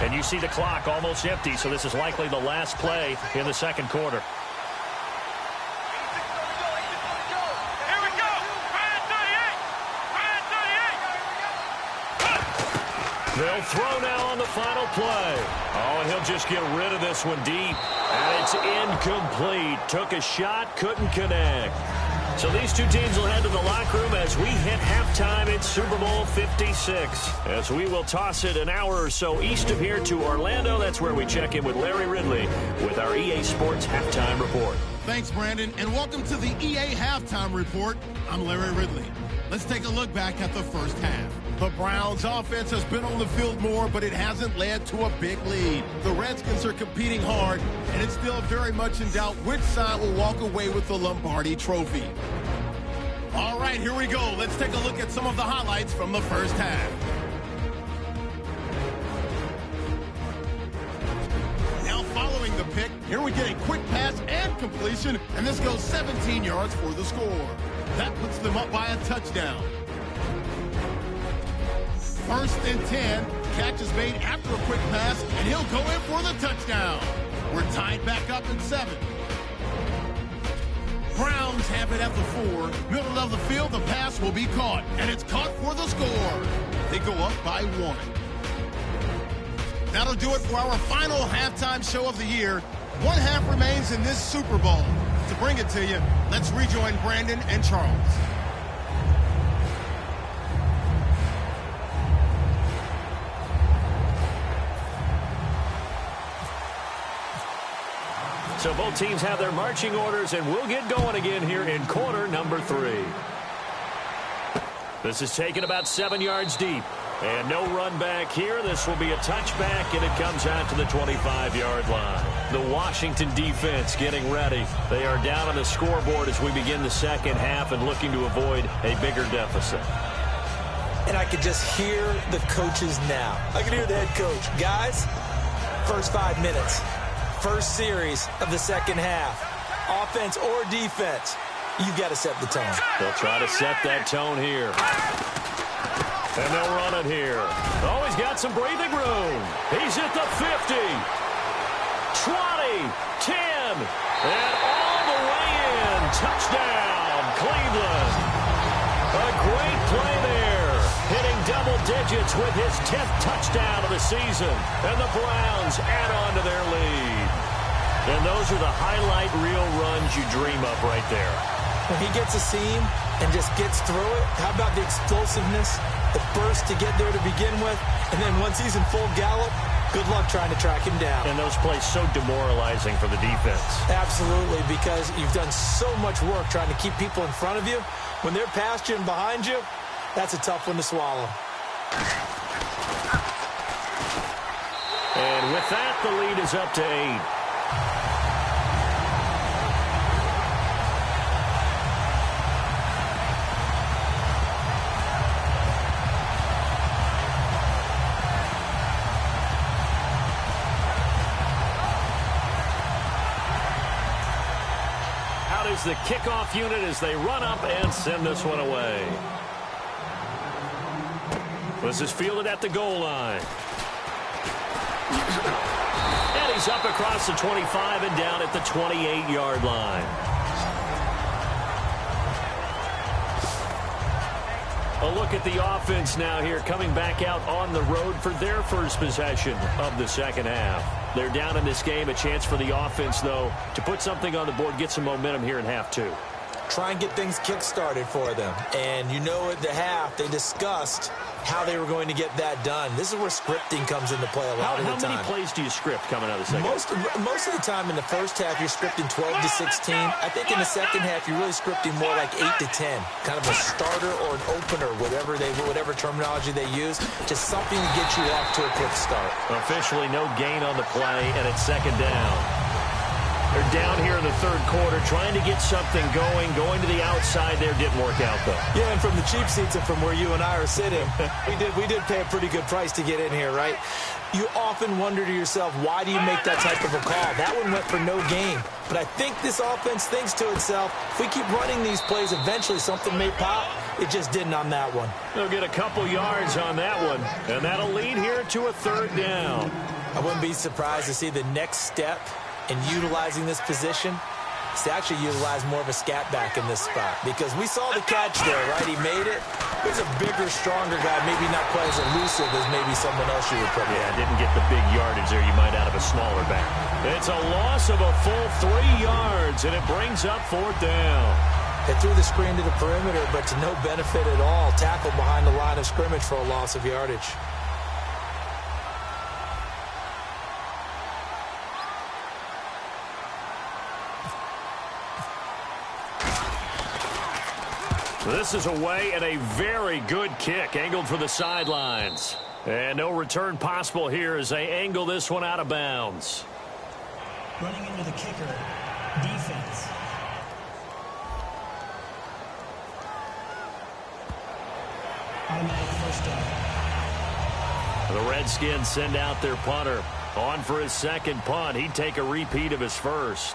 And you see the clock almost empty, so this is likely the last play in the second quarter. They'll throw now on the final play. Oh, and he'll just get rid of this one deep. And it's incomplete. Took a shot, couldn't connect. So these two teams will head to the locker room as we hit halftime in Super Bowl 56. As we will toss it an hour or so east of here to Orlando. That's where we check in with Larry Ridley with our EA Sports Halftime Report. Thanks, Brandon, and welcome to the EA Halftime Report. I'm Larry Ridley. Let's take a look back at the first half. The Browns' offense has been on the field more, but it hasn't led to a big lead. The Redskins are competing hard, and it's still very much in doubt which side will walk away with the Lombardi Trophy. All right, here we go. Let's take a look at some of the highlights from the first half. Now following the pick, here we get a quick pass and completion, and this goes 17 yards for the score. That puts them up by a touchdown. 1st and 10. Catch is made after a quick pass, and he'll go in for the touchdown. We're tied back up at 7. Browns have it at the 4. Middle of the field, the pass will be caught, and it's caught for the score. They go up by 1. That'll do it for our final halftime show of the year. One half remains in this Super Bowl. To bring it to you, let's rejoin Brandon and Charles. So both teams have their marching orders, and we'll get going again here in quarter number 3. This is taken about 7 yards deep. And no run back here. This will be a touchback, and it comes out to the 25-yard line. The Washington defense getting ready. They are down on the scoreboard as we begin the second half and looking to avoid a bigger deficit. And I could just hear the coaches now. I can hear the head coach. Guys, first 5 minutes. First series of the second half. Offense or defense, you've got to set the tone. They'll try to set that tone here. And they'll run it here. Oh, he's got some breathing room. He's at the 50. 20, 10, and all the way in. Touchdown, Cleveland. A great play there. Hitting double digits with his 10th touchdown of the season. And the Browns add on to their lead. And those are the highlight reel runs you dream of right there. When he gets a seam and just gets through it, how about the explosiveness, the burst to get there to begin with, and then once he's in full gallop, good luck trying to track him down. And those plays so demoralizing for the defense. Absolutely, because you've done so much work trying to keep people in front of you. When they're past you and behind you, that's a tough one to swallow. And with that, the lead is up to 8. is the kickoff unit as they run up and send this one away. This is fielded at the goal line. And he's up across the 25 and down at the 28-yard line. A look at the offense now here, coming back out on the road for their first possession of the second half. They're down in this game. A chance for the offense, though, to put something on the board, get some momentum here in half two. Try and get things kick-started for them. And you know at the half, they discussed how they were going to get that done. This is where scripting comes into play a lot of the time. How many plays do you script coming out of the second half? Most of the time in the first half, you're scripting 12 to 16. I think in the second half, you're really scripting more like 8 to 10. Kind of a starter or an opener, whatever terminology they use. Just something to get you off to a quick start. Officially no gain on the play, and it's second down. They're down here in the third quarter, trying to get something going to the outside there. Didn't work out, though. Yeah, and from the cheap seats and from where you and I are sitting, we did pay a pretty good price to get in here, right? You often wonder to yourself, why do you make that type of a call? That one went for no gain. But I think this offense thinks to itself, if we keep running these plays, eventually something may pop. It just didn't on that one. They'll get a couple yards on that one, and that'll lead here to a third down. I wouldn't be surprised to see the next step in utilizing this position is to actually utilize more of a scat back in this spot, because we saw the catch there, right? He made it. He's a bigger, stronger guy, maybe not quite as elusive as maybe someone else you would put in. Yeah, didn't get the big yardage there you might out of a smaller back. It's a loss of a full 3 yards, and it brings up fourth down. They threw the screen to the perimeter, but to no benefit at all. Tackled behind the line of scrimmage for a loss of yardage. This is away, and a very good kick angled for the sidelines. And no return possible here as they angle this one out of bounds. Running into the kicker, defense. Automatic first down. The Redskins send out their punter. On for his second punt. He'd take a repeat of his first.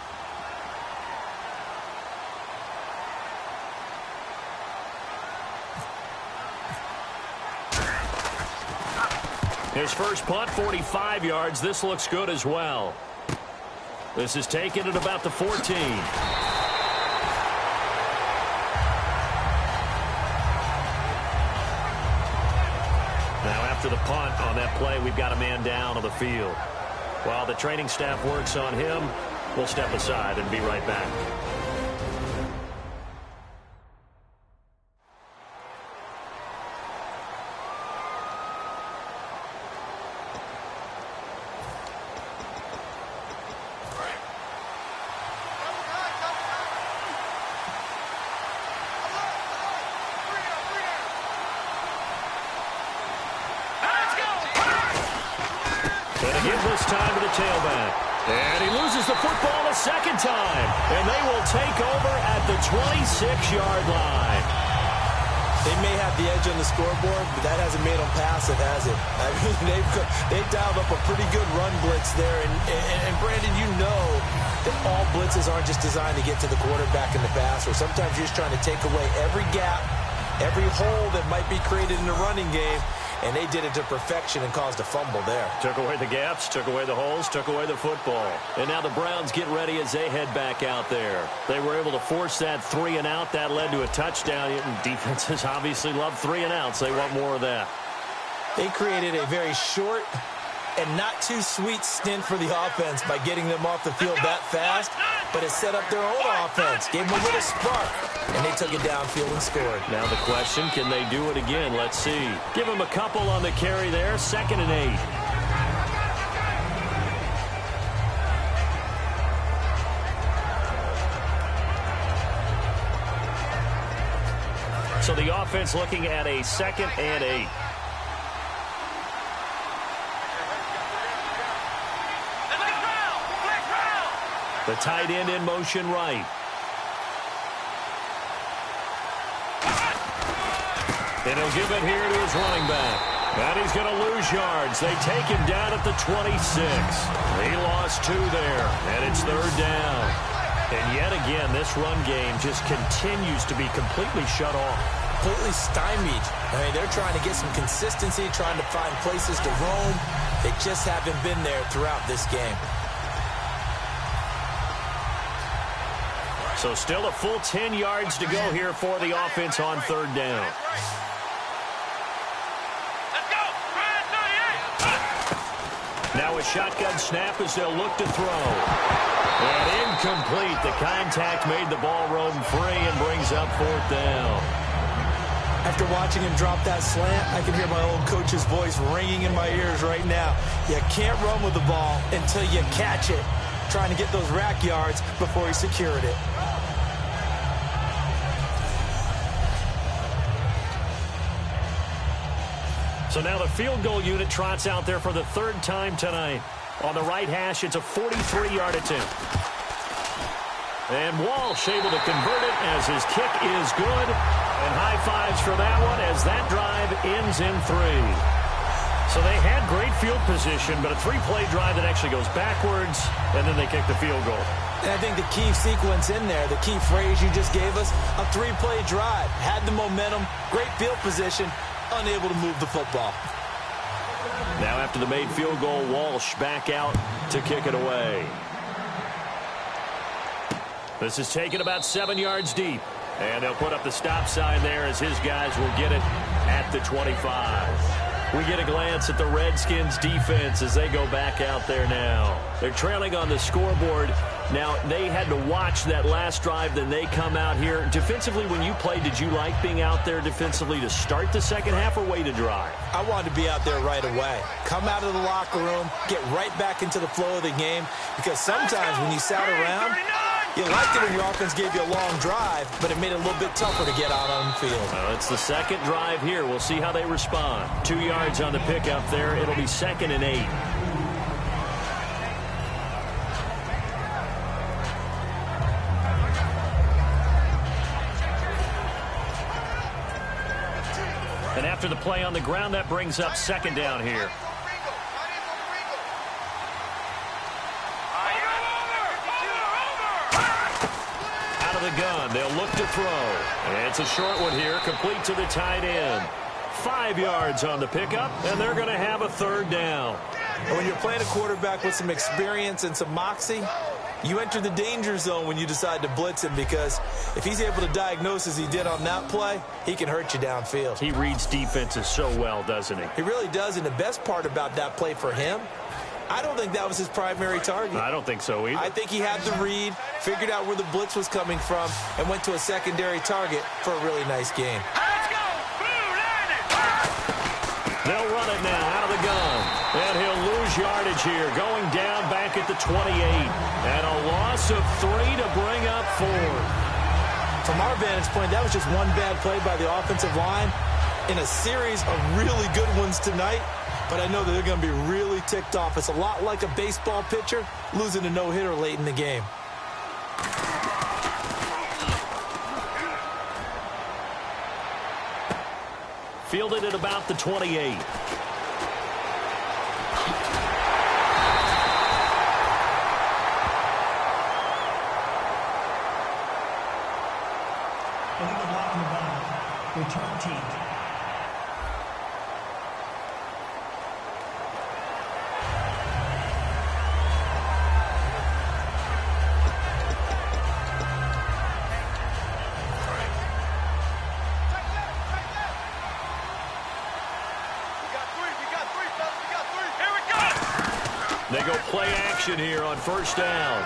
His first punt, 45 yards. This looks good as well. This is taken at about the 14. Now after the punt on that play, we've got a man down on the field. While the training staff works on him, we'll step aside and be right back. This time to the tailback. And he loses the football a second time. And they will take over at the 26-yard line. They may have the edge on the scoreboard, but that hasn't made them pass it, has it? I mean, they've dialed up a pretty good run blitz there. And Brandon, you know that all blitzes aren't just designed to get to the quarterback in the passer. Sometimes you're just trying to take away every gap, every hole that might be created in the running game. And they did it to perfection and caused a fumble there. Took away the gaps, took away the holes, took away the football. And now the Browns get ready as they head back out there. They were able to force that 3 and out. That led to a touchdown. And defenses obviously love 3 and outs. They want more of that. They created a very short and not too sweet stint for the offense by getting them off the field that fast. But it set up their own offense, gave them a little spark, and they took it downfield and scored. Now the question, can they do it again? Let's see. Give them a couple on the carry there, 2nd and 8. So the offense looking at a 2nd and 8. The tight end in motion right. And he'll give it here to his running back. And he's going to lose yards. They take him down at the 26. He lost 2 there, and it's 3rd down. And yet again, this run game just continues to be completely shut off. Completely stymied. I mean, they're trying to get some consistency, trying to find places to roam. They just haven't been there throughout this game. So still a full 10 yards to go here for the offense on third down. Let's go. Now a shotgun snap as they'll look to throw. And incomplete. The contact made the ball roam free and brings up fourth down. After watching him drop that slant, I can hear my old coach's voice ringing in my ears right now. You can't run with the ball until you catch it. Trying to get those rack yards before he secured it. So now the field goal unit trots out there for the third time tonight. On the right hash, it's a 43-yard attempt. And Walsh able to convert it as his kick is good. And high fives for that one as that drive ends in 3. So they had great field position, but a 3-play drive that actually goes backwards, and then they kick the field goal. And I think the key sequence in there, the key phrase you just gave us, a 3-play drive. Had the momentum, great field position, unable to move the football. Now after the made field goal, Walsh back out to kick it away. This is taken about 7 yards deep. And they'll put up the stop sign there as his guys will get it at the 25. We get a glance at the Redskins defense as they go back out there now. They're trailing on the scoreboard. Now, they had to watch that last drive, then they come out here. Defensively, when you played, did you like being out there defensively to start the second half or wait a drive? I wanted to be out there right away. Come out of the locker room, get right back into the flow of the game, because sometimes when you sat around, you liked it when your offense gave you a long drive, but it made it a little bit tougher to get out on the field. Well, it's the second drive here. We'll see how they respond. 2 yards on the pickup there. It'll be 2nd and 8. And after the play on the ground, that brings up 2nd down here. The gun. They'll look to throw. And it's a short one here, complete to the tight end. 5 yards on the pickup, and they're going to have a 3rd down. And when you're playing a quarterback with some experience and some moxie, you enter the danger zone when you decide to blitz him, because if he's able to diagnose as he did on that play, he can hurt you downfield. He reads defenses so well, doesn't he? He really does, and the best part about that play for him, I don't think that was his primary target. I don't think so either. I think he had the read, figured out where the blitz was coming from, and went to a secondary target for a really nice game. Let's go. They'll run it now out of the gun. And he'll lose yardage here, going down back at the 28. And a loss of 3 to bring up 4. From our vantage point, that was just one bad play by the offensive line in a series of really good ones tonight. But I know that they're going to be really ticked off. It's a lot like a baseball pitcher losing a no-hitter late in the game. Fielded at about the 28. Illegal block in the bottom. Return team. They go play action here on 1st down.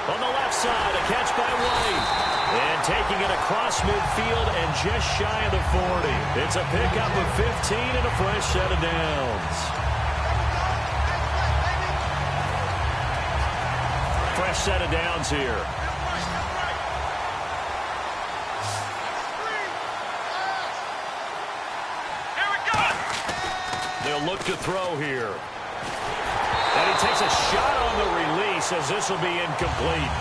On the left side, a catch by White. And taking it across midfield and just shy of the 40. It's a pickup of 15 and a fresh set of downs. Fresh set of downs here. They'll look to throw here. And he takes a shot on the release as this will be incomplete.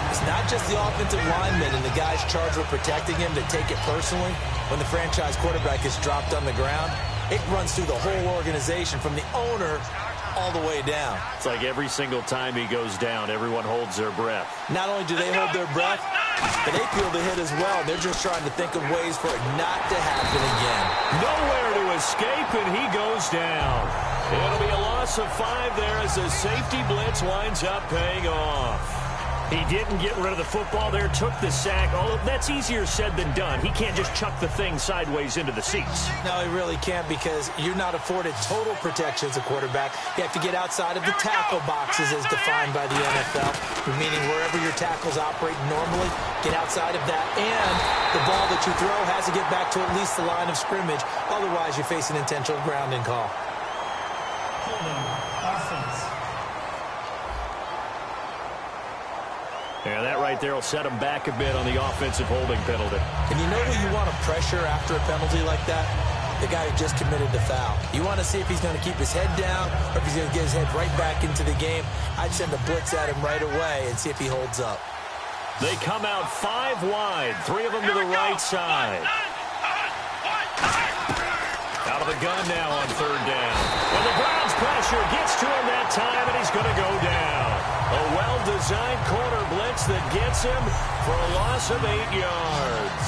It's not just the offensive linemen and the guys charged with protecting him that take it personally when the franchise quarterback is dropped on the ground. It runs through the whole organization, from the owner all the way down. It's like every single time he goes down, everyone holds their breath. Not only do they hold their breath, but they feel the hit as well. They're just trying to think of ways for it not to happen again. Nowhere to escape, and he goes down. It'll be a loss of 5 there as the safety blitz winds up paying off. He didn't get rid of the football there, took the sack. Oh, that's easier said than done. He can't just chuck the thing sideways into the seats. No, he really can't, because you're not afforded total protection as a quarterback. You have to get outside of the tackle boxes as defined by the NFL, meaning wherever your tackles operate normally, get outside of that, and the ball that you throw has to get back to at least the line of scrimmage. Otherwise, you face an intentional grounding call. Offense. Yeah, that right there will set him back a bit on the offensive holding penalty. And you know who you want to pressure after a penalty like that? The guy who just committed the foul. You want to see if he's going to keep his head down or if he's going to get his head right back into the game. I'd send a blitz at him right away and see if he holds up. They come out 5 wide, 3 of them to the right side. Out of the gun now on 3rd down. And the Browns pressure gets to him that time, and he's going to go down. A well-designed corner blitz that gets him for a loss of 8 yards.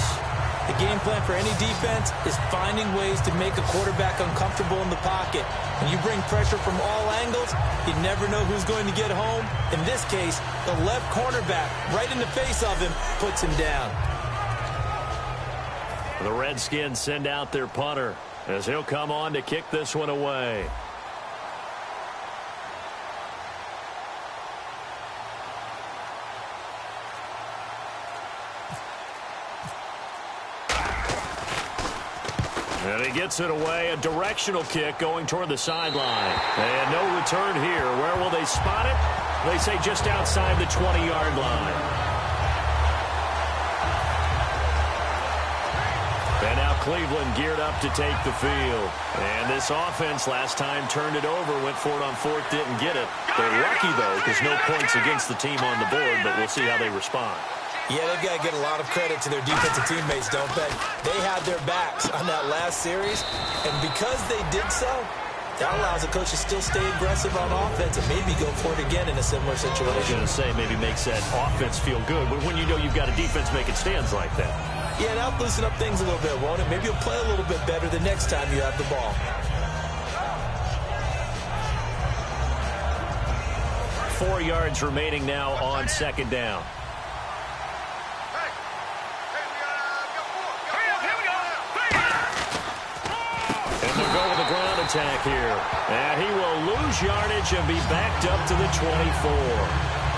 The game plan for any defense is finding ways to make a quarterback uncomfortable in the pocket. When you bring pressure from all angles, you never know who's going to get home. In this case, the left cornerback, right in the face of him, puts him down. The Redskins send out their punter as he'll come on to kick this one away. And he gets it away, a directional kick going toward the sideline. And no return here. Where will they spot it? They say just outside the 20-yard line. And now Cleveland geared up to take the field. And this offense last time turned it over, went for it on 4th, didn't get it. They're lucky, though, because no points against the team on the board, but we'll see how they respond. Yeah, they've got to get a lot of credit to their defensive teammates, don't they? They had their backs on that last series, and because they did so, that allows the coach to still stay aggressive on offense and maybe go for it again in a similar situation. I was going to say maybe makes that offense feel good, but when you know you've got a defense making stands like that. Yeah, that'll loosen up things a little bit, won't it? Maybe you'll play a little bit better the next time you have the ball. 4 yards remaining now on 2nd down. Attack here. And he will lose yardage and be backed up to the 24.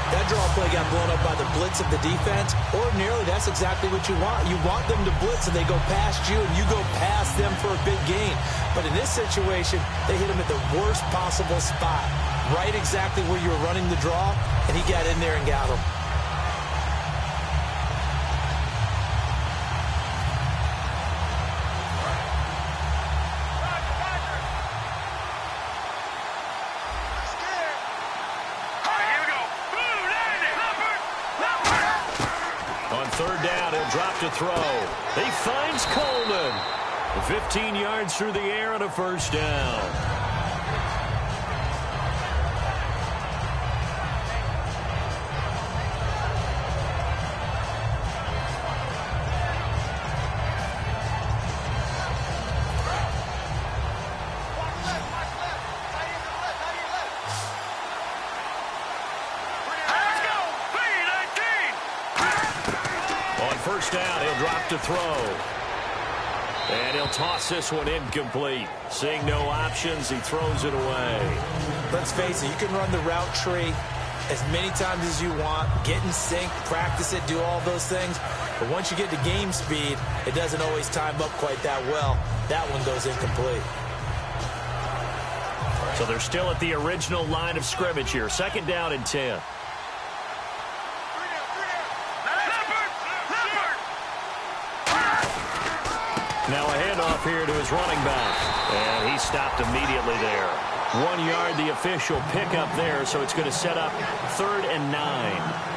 That draw play got blown up by the blitz of the defense. Ordinarily, that's exactly what you want. You want them to blitz and they go past you and you go past them for a big gain. But in this situation, they hit him at the worst possible spot. Right exactly where you were running the draw, and he got in there and got him. To throw. He finds Coleman. 15 yards through the air and a 1st down. To throw. And he'll toss this one incomplete. Seeing no options, he throws it away. Let's face it, you can run the route tree as many times as you want, get in sync, practice it, do all those things. But once you get to game speed, it doesn't always time up quite that well. That one goes incomplete. So they're still at the original line of scrimmage here. 2nd down and 10. Now a handoff here to his running back. And he stopped immediately there. 1 yard, the official pickup there, so it's going to set up 3rd and 9.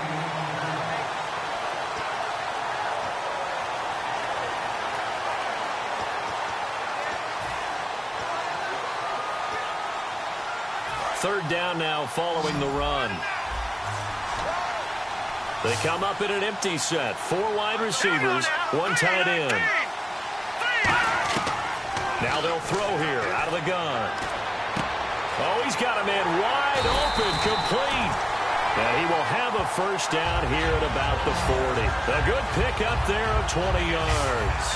Third down now following the run. They come up in an empty set. 4 wide receivers, 1 tight end. Now they'll throw here out of the gun. Oh, he's got a man wide open, complete. And he will have a first down here at about the 40. A good pickup there of 20 yards.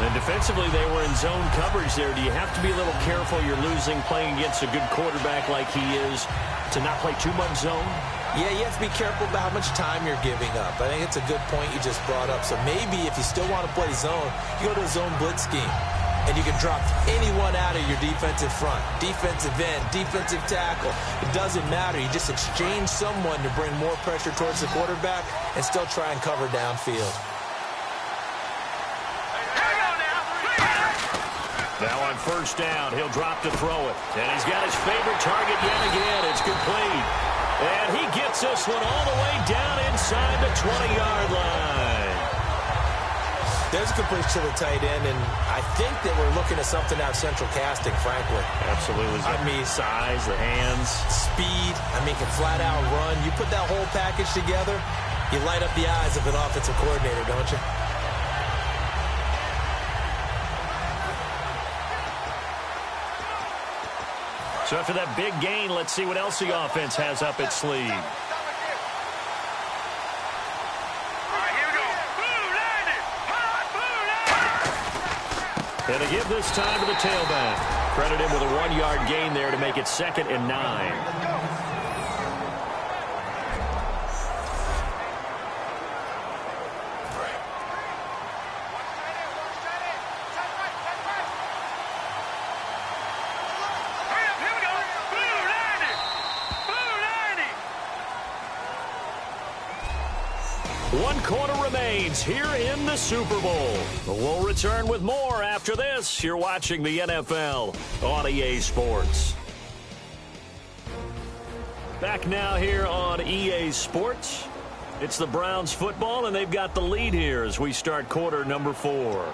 And defensively, they were in zone coverage there. Do you have to be a little careful you're losing playing against a good quarterback like he is to not play too much zone? Yeah, you have to be careful about how much time you're giving up. I think it's a good point you just brought up. So maybe if you still want to play zone, you go to a zone blitz scheme. And you can drop anyone out of your defensive front. Defensive end, defensive tackle. It doesn't matter. You just exchange someone to bring more pressure towards the quarterback and still try and cover downfield. Now on first down, he'll drop to throw it. And he's got his favorite target yet again. It's complete. And he gets this one all the way down inside the 20-yard line. There's a complete to the tight end, and I think that we're looking at something out of central casting, frankly. Absolutely. I mean, size, the hands. Speed. I mean, can flat out run. You put that whole package together, you light up the eyes of an offensive coordinator, don't you? So after that big gain, let's see what else the offense has up its sleeve. And they give this time to the tailback. Credit him with a 1-yard gain there to make it 2nd and 9. One quarter remains here in the Super Bowl. We'll return with more after this. You're watching the NFL on EA Sports. Back now here on EA Sports. It's the Browns football, and they've got the lead here as we start quarter number 4.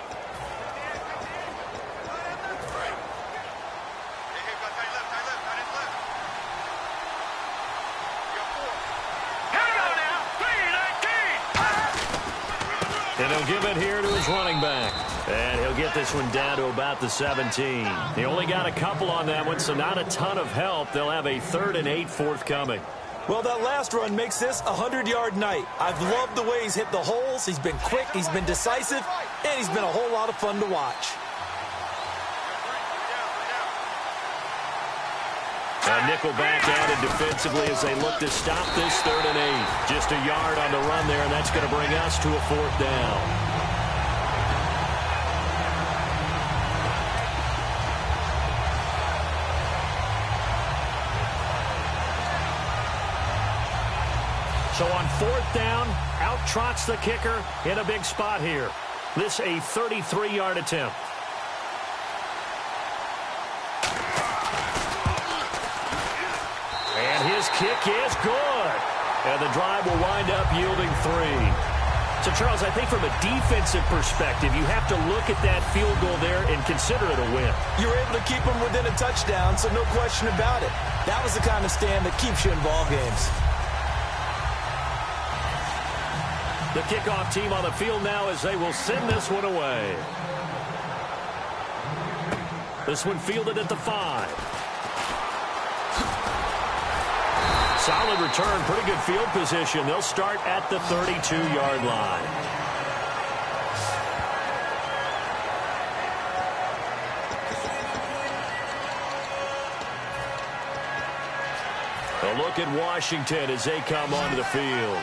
And he'll give it here to his running back. And he'll get this one down to about the 17. He only got a couple on that one, so not a ton of help. They'll have a 3rd and 8 forthcoming. Well, that last run makes this a 100-yard night. I've loved the way he's hit the holes. He's been quick, he's been decisive, and he's been a whole lot of fun to watch. Nickel back added defensively as they look to stop this 3rd and 8. Just a yard on the run there, and that's going to bring us to a 4th down. So on 4th down, out trots the kicker in a big spot here. This a 33-yard attempt. And his kick is good. And the drive will wind up yielding 3. So, Charles, I think from a defensive perspective, you have to look at that field goal there and consider it a win. You were able to keep them within a touchdown, so no question about it. That was the kind of stand that keeps you in ball games. The kickoff team on the field now as they will send this one away. This one fielded at the 5. Solid return, pretty good field position. They'll start at the 32-yard line. A look at Washington as they come onto the field.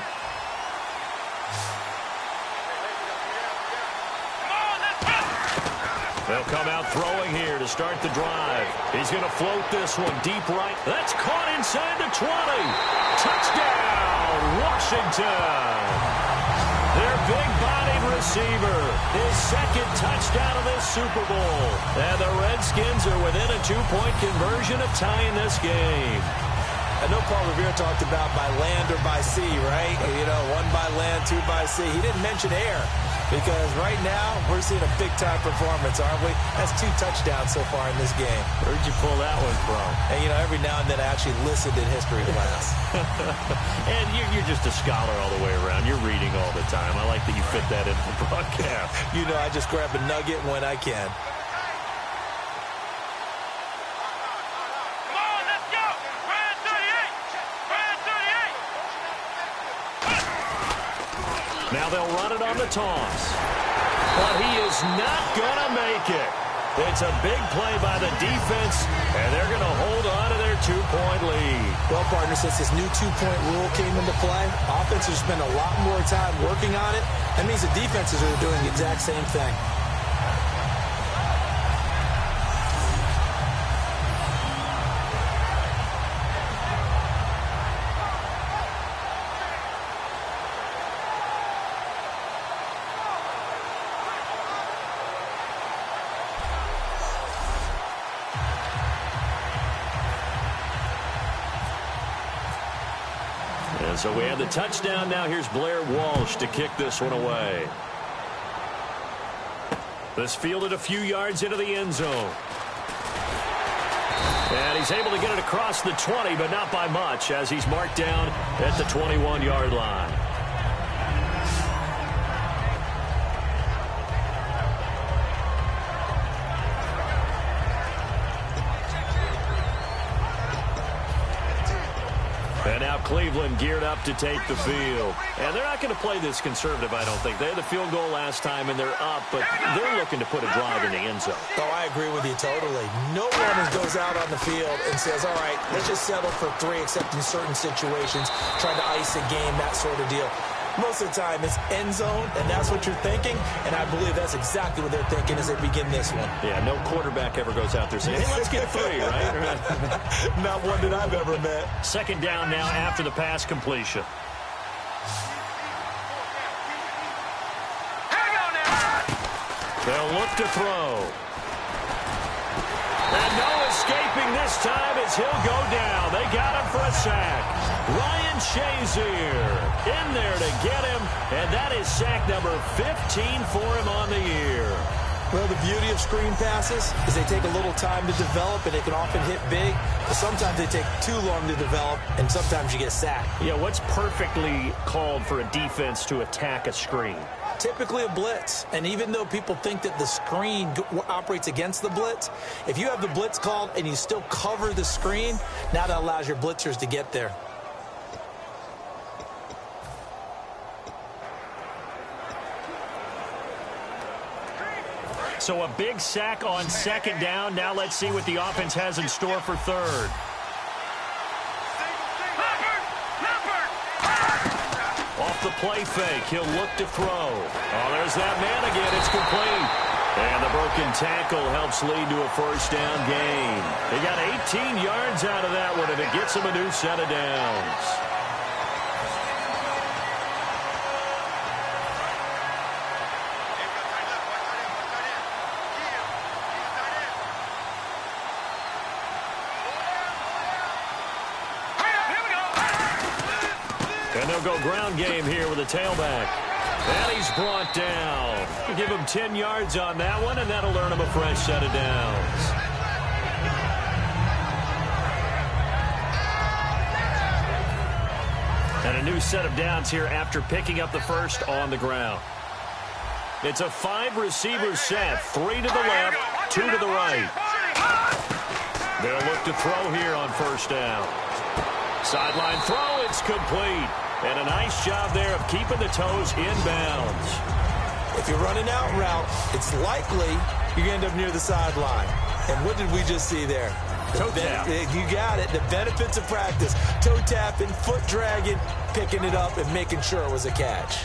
They'll come out throwing here to start the drive. He's going to float this one deep right. That's caught inside the 20. Touchdown, Washington. Their big-bodied receiver. His 2nd touchdown of this Super Bowl. And the Redskins are within a 2-point conversion of tying this game. I know Paul Revere talked about by land or by sea, right? You know, 1 by land, 2 by sea. He didn't mention air. Because right now, we're seeing a big-time performance, aren't we? That's 2 touchdowns so far in this game. Where'd you pull that one from? And, you know, every now and then I actually listened in history class. And you're just a scholar all the way around. You're reading all the time. I like that you fit that into the broadcast. You know, I just grab a nugget when I can. Come on, let's go. Brand 38. Brand 38. Now they'll run it on the toss. But he is not going to make it. It's a big play by the defense, and they're going to hold on to their 2-point lead. Well, partner, since this new 2-point rule came into play, offenses spend a lot more time working on it. That means the defenses are doing the exact same thing. And so we have the touchdown. Now here's Blair Walsh to kick this one away. This fielded a few yards into the end zone. And he's able to get it across the 20, but not by much, as he's marked down at the 21-yard line. And now Cleveland geared up to take the field. And they're not going to play this conservative, I don't think. They had the field goal last time, and they're up, but they're looking to put a drive in the end zone. Oh, I agree with you totally. No one goes out on the field and says, all right, let's just settle for 3, except in certain situations, trying to ice a game, that sort of deal. Most of the time, it's end zone, and that's what you're thinking, and I believe that's exactly what they're thinking as they begin this one. Yeah, no quarterback ever goes out there saying, hey, let's get 3, right? Not one that I've ever met. Second down now after the pass completion. Hang on now. They'll look to throw. And no escaping this time as he'll go down. They got him for a sack. Ryan Shazier in there to get him, and that is sack number 15 for him on the year. Well, the beauty of screen passes is they take a little time to develop, and they can often hit big, but sometimes they take too long to develop, and sometimes you get sacked. Yeah, what's perfectly called for a defense to attack a screen? Typically a blitz, and even though people think that the screen operates against the blitz, if you have the blitz called and you still cover the screen, now that allows your blitzers to get there. So a big sack on second down. Now let's see what the offense has in store for third. Off the play fake, he'll look to throw. Oh, there's that man again. It's complete. And the broken tackle helps lead to a first down gain. They got 18 yards out of that one, and it gets them a new set of downs. And they'll go ground game here with a tailback. And he's brought down. Give him 10 yards on that one, and that'll earn him a fresh set of downs. And a new set of downs here after picking up the first on the ground. It's a 5-receiver set. 3 to the left, 2 to the right. They'll look to throw here on first down. Sideline throw, it's complete. And a nice job there of keeping the toes inbounds. If you're running out route, it's likely you're going to end up near the sideline. And what did we just see there? Toe tap. You got it. The benefits of practice. Toe tapping, foot dragging, picking it up, and making sure it was a catch.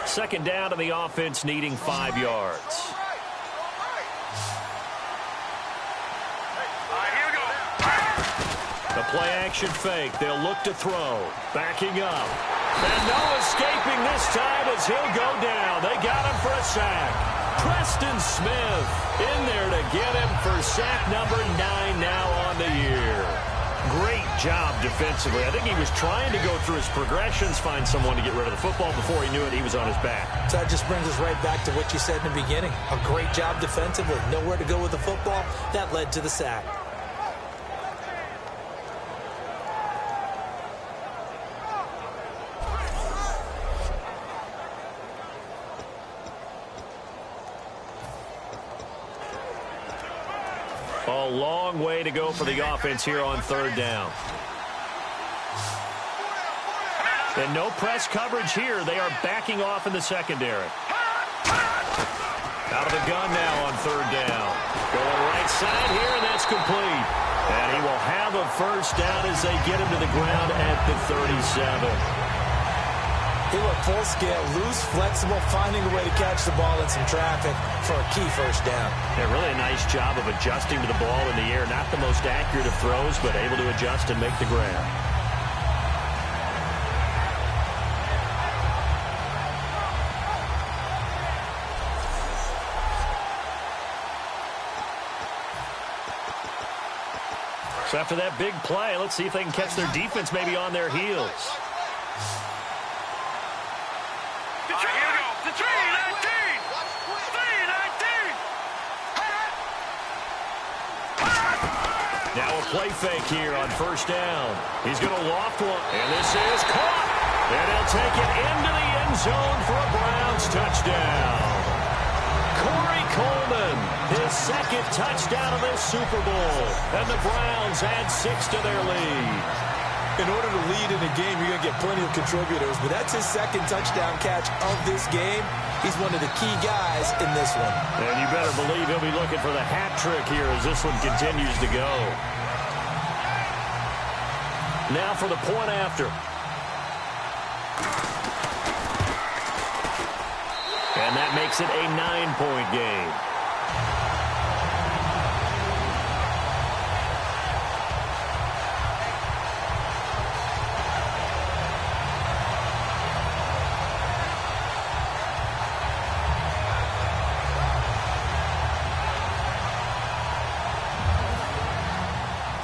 Second down, and the offense needing 5 yards. The play-action fake. They'll look to throw. Backing up. And no escaping this time as he'll go down. They got him for a sack. Preston Smith in there to get him for sack number 9 now on the year. Great job defensively. I think he was trying to go through his progressions, find someone to get rid of the football. Before he knew it, he was on his back. So that just brings us right back to what you said in the beginning. A great job defensively. Nowhere to go with the football. That led to the sack. A long way to go for the offense here on 3rd down. And no press coverage here. They are backing off in the secondary. Out of the gun now on 3rd down. Going right side here, and that's complete. And he will have a first down as they get him to the ground at the 37. He looked full scale, loose, flexible, finding a way to catch the ball in some traffic for a key first down. Yeah, really a nice job of adjusting to the ball in the air. Not the most accurate of throws, but able to adjust and make the grab. So after that big play, let's see if they can catch their defense maybe on their heels. Now a play fake here on 1st down. He's going to loft one, and this is caught. And he'll take it into the end zone for a Browns touchdown. Corey Coleman, his 2nd touchdown of this Super Bowl. And the Browns add 6 to their lead. In order to lead in a game, you're going to get plenty of contributors, but that's his 2nd touchdown catch of this game. He's one of the key guys in this one. And you better believe he'll be looking for the hat trick here as this one continues to go. Now for the point after. And that makes it a 9-point game.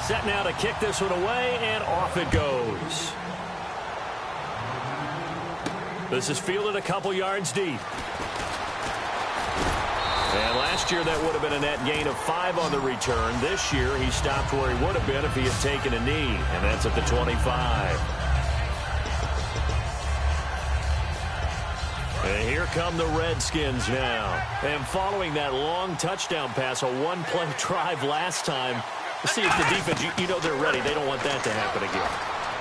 Set now to kick this one away, and off it goes. This is fielded a couple yards deep. And last year that would have been a net gain of 5 on the return. This year he stopped where he would have been if he had taken a knee, and that's at the 25. And here come the Redskins now. And following that long touchdown pass, a one-play drive last time, see if the defense, you know they're ready. They don't want that to happen again.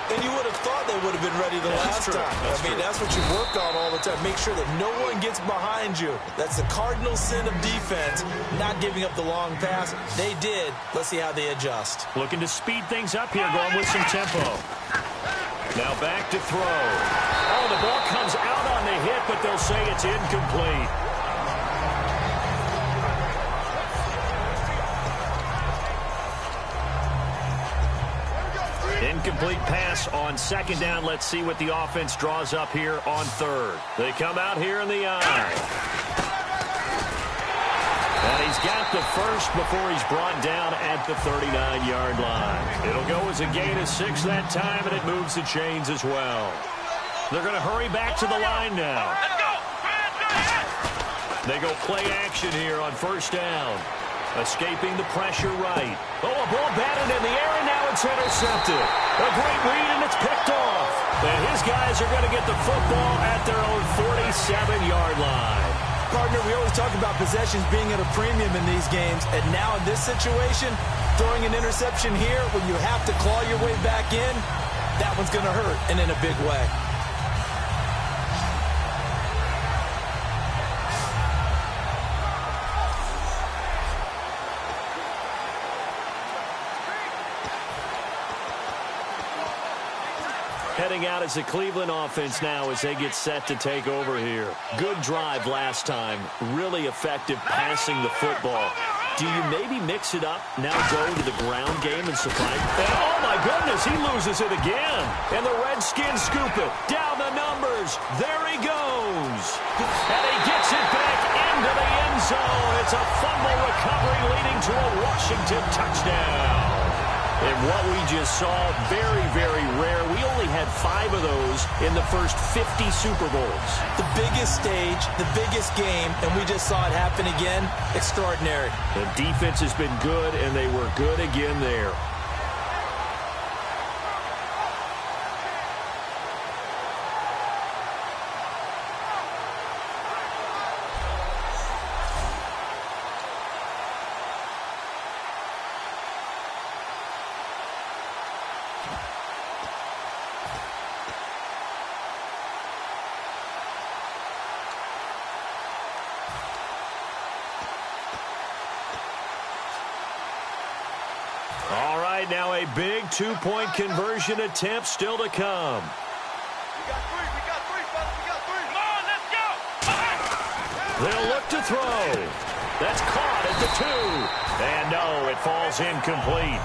And you would have thought they would have been ready the last time. That's what you work on all the time. Make sure that no one gets behind you. That's the cardinal sin of defense, not giving up the long pass. They did. Let's see how they adjust. Looking to speed things up here, going with some tempo. Now back to throw. Oh, the ball comes out on the hit, but they'll say it's incomplete. Incomplete pass on 2nd down. Let's see what the offense draws up here on 3rd. They come out here in the eye. And he's got the first before he's brought down at the 39-yard line. It'll go as a gain of 6 that time, and it moves the chains as well. They're going to hurry back to the line now. They go play action here on 1st down. Escaping the pressure right. Oh, a ball batted in the air, and now it's intercepted. A great read, and it's picked off. And his guys are going to get the football at their own 47-yard line. Partner, we always talk about possessions being at a premium in these games, and now in this situation, throwing an interception here when you have to claw your way back in, that one's going to hurt, and in a big way. Heading out as the Cleveland offense now as they get set to take over here. Good drive last time. Really effective passing the football. Do you maybe mix it up, now go to the ground game and surprise? And oh, my goodness, he loses it again. And the Redskins scoop it. Down the numbers. fires. There he goes. And he gets it back into the end zone. It's a fumble recovery leading to a Washington touchdown. And what we just saw, very, very rare. We only had 5 of those in the first 50 Super Bowls. The biggest stage, the biggest game, and we just saw it happen again. Extraordinary. The defense has been good, and they were good again there. All right, now a big 2-point conversion attempt still to come. We got 3, fellas, we got 3. Come on, let's go. They'll look to throw. That's caught at the 2. And no, it falls incomplete.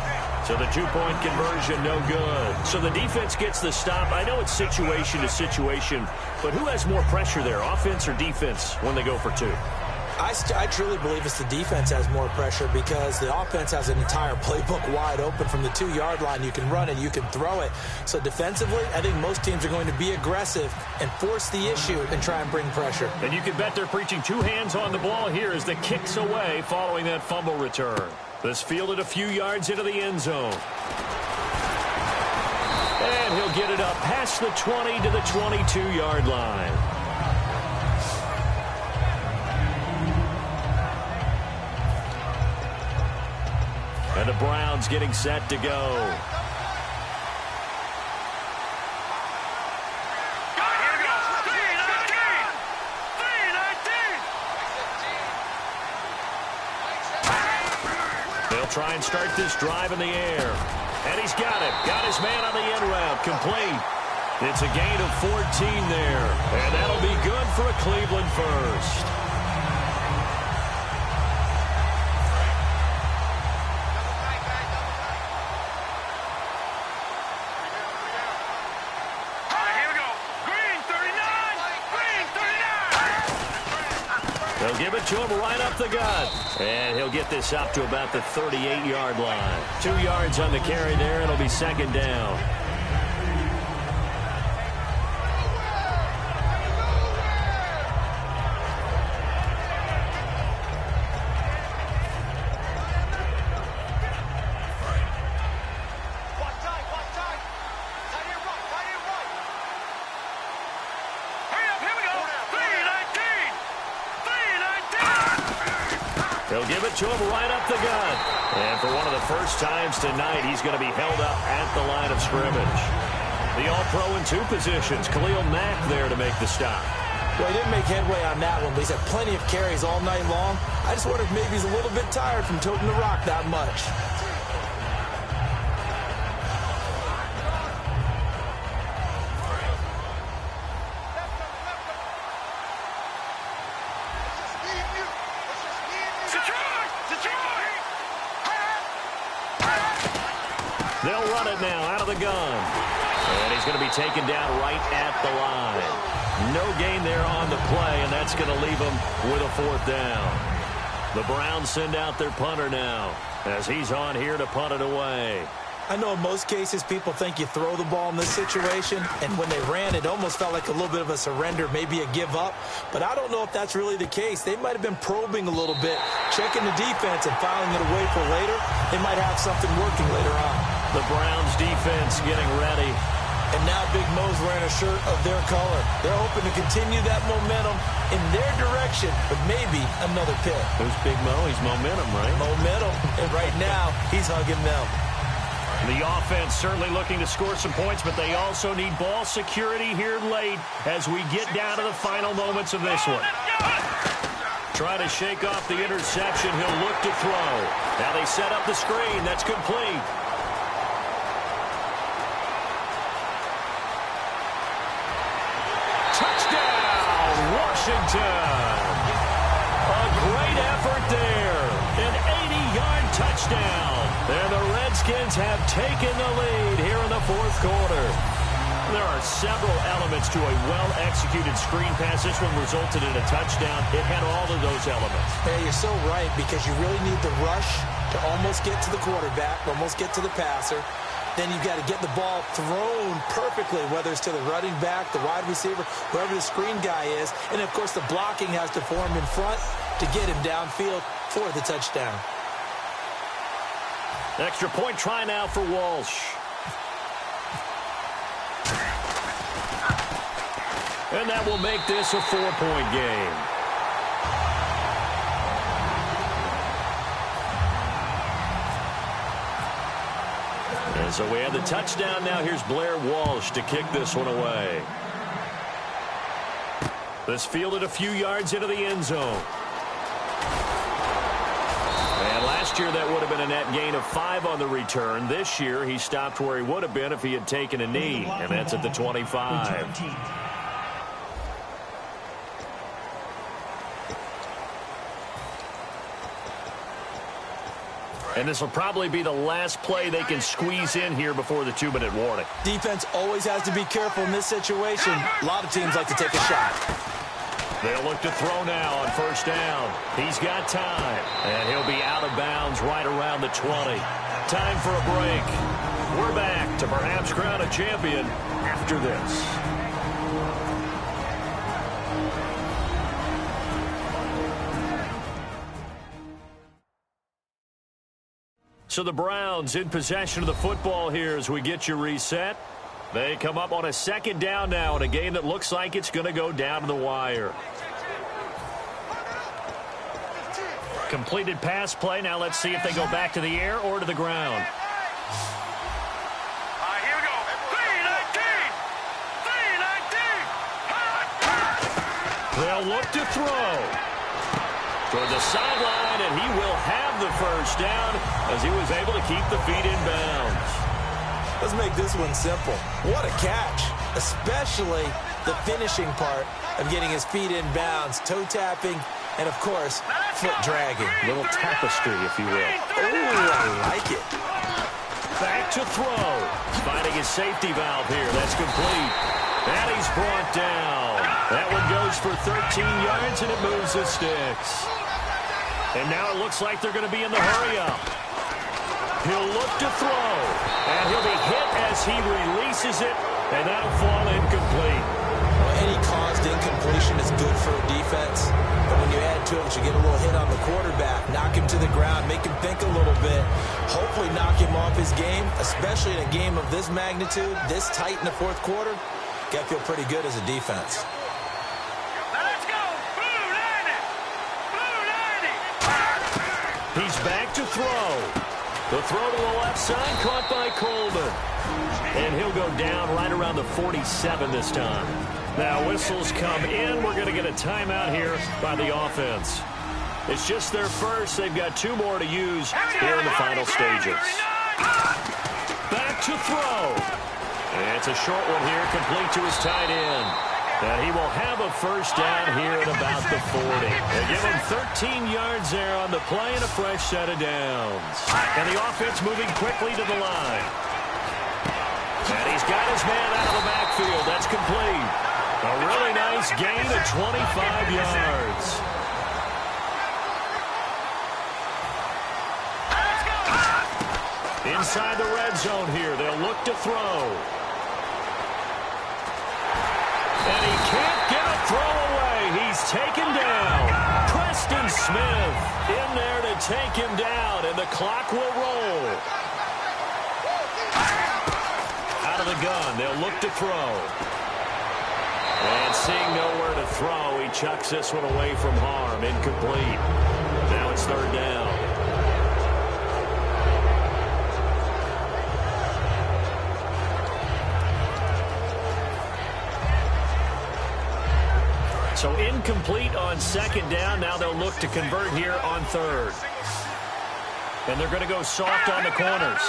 So the 2-point conversion, no good. So the defense gets the stop. I know it's situation to situation, but who has more pressure there, offense or defense, when they go for 2? I truly believe it's the defense has more pressure because the offense has an entire playbook wide open from the 2-yard line. You can run it, you can throw it. So defensively, I think most teams are going to be aggressive and force the issue and try and bring pressure. And you can bet they're preaching 2 hands on the ball here as the kick's away following that fumble return. This fielded a few yards into the end zone. And he'll get it up past the 20 to the 22-yard line. And the Browns getting set to go. They'll try and start this drive in the air. And he's got it. Got his man on the end route. Complete. It's a gain of 14 there. And that'll be good for a Cleveland first. They'll give it to him right up the gut. And he'll get this up to about the 38-yard line. 2 yards on the carry there. It'll be second down. They'll give it to him right up the gut. And for one of the first times tonight, he's going to be held up at the line of scrimmage. The All-Pro in 2 positions. Khalil Mack there to make the stop. Well, he didn't make headway on that one, but he's had plenty of carries all night long. I just wonder if maybe he's a little bit tired from toting the rock that much. They'll run it now out of the gun. And he's going to be taken down right at the line. No gain there on the play, and that's going to leave him with a 4th down. The Browns send out their punter now as he's on here to punt it away. I know in most cases people think you throw the ball in this situation, and when they ran, it almost felt like a little bit of a surrender, maybe a give up. But I don't know if that's really the case. They might have been probing a little bit, checking the defense and filing it away for later. They might have something working later on. The Browns defense getting ready. And now Big Mo's wearing a shirt of their color. They're hoping to continue that momentum in their direction, but maybe another pick. Who's Big Mo? He's momentum, right? Momentum. And right now, he's hugging them. The offense certainly looking to score some points, but they also need ball security here late as we get down to the final moments of this one. Trying to shake off the interception. He'll look to throw. Now they set up the screen. That's complete. Touchdown, Washington. A great effort there. An 80-yard touchdown. And the Redskins have taken the lead here in the 4th quarter. There are several elements to a well-executed screen pass. This one resulted in a touchdown. It had all of those elements. Hey, you're so right, because you really need the rush to almost get to the quarterback, almost get to the passer. Then you've got to get the ball thrown perfectly, whether it's to the running back, the wide receiver, whoever the screen guy is. And, of course, the blocking has to form in front to get him downfield for the touchdown. Extra point try now for Walsh. And that will make this a 4-point game. And so we have the touchdown. Now here's Blair Walsh to kick this one away. This fielded a few yards into the end zone. And last year that would have been a net gain of 5 on the return. This year he stopped where he would have been if he had taken a knee, and that's at the 25. And this will probably be the last play they can squeeze in here before the 2-minute warning. Defense always has to be careful in this situation. A lot of teams like to take a shot. They'll look to throw now on first down. He's got time. And he'll be out of bounds right around the 20. Time for a break. We're back to perhaps crown a champion after this. So the Browns in possession of the football here as we get you reset. They come up on a second down now in a game that looks like it's going to go down to the wire. Completed pass play. Now let's see if they go back to the air or to the ground. Here we go. 3-19. They'll look to throw. Toward the sideline, and he will have the first down as he was able to keep the feet in bounds. Let's make this one simple. What a catch, especially the finishing part of getting his feet in bounds, toe tapping, and, of course, foot dragging. A little tapestry, if you will. Ooh, I like it. Back to throw. Finding his safety valve here. That's complete. And he's brought down. That one goes for 13 yards, and it moves the sticks. And now it looks like they're going to be in the hurry-up. He'll look to throw. And he'll be hit as he releases it, and that'll fall incomplete. Well, any caused incompletion is good for a defense. But when you add to it, you get a little hit on the quarterback, knock him to the ground, make him think a little bit, hopefully knock him off his game, especially in a game of this magnitude, this tight in the fourth quarter. Got to feel pretty good as a defense. Let's go. Blue 90. Blue 90. He's back to throw. The throw to the left side, caught by Coleman. And he'll go down right around the 47 this time. Now whistles come in. We're going to get a timeout here by the offense. It's just their first. They've got 2 more to use here in the final stages. Back to throw. And it's a short one here, complete to his tight end. And he will have a first down here at about the 40. They give him 13 yards there on the play and a fresh set of downs. And the offense moving quickly to the line. And he's got his man out of the backfield. That's complete. A really nice gain of 25 yards. Inside the red zone here. They'll look to throw. And he can't get a throw away. He's taken down. Preston Smith in there to take him down, and the clock will roll. Out of the gun, they'll look to throw. And seeing nowhere to throw, he chucks this one away from harm. Incomplete. Now it's third down. So incomplete on second down. Now they'll look to convert here on third. And they're going to go soft on the corners.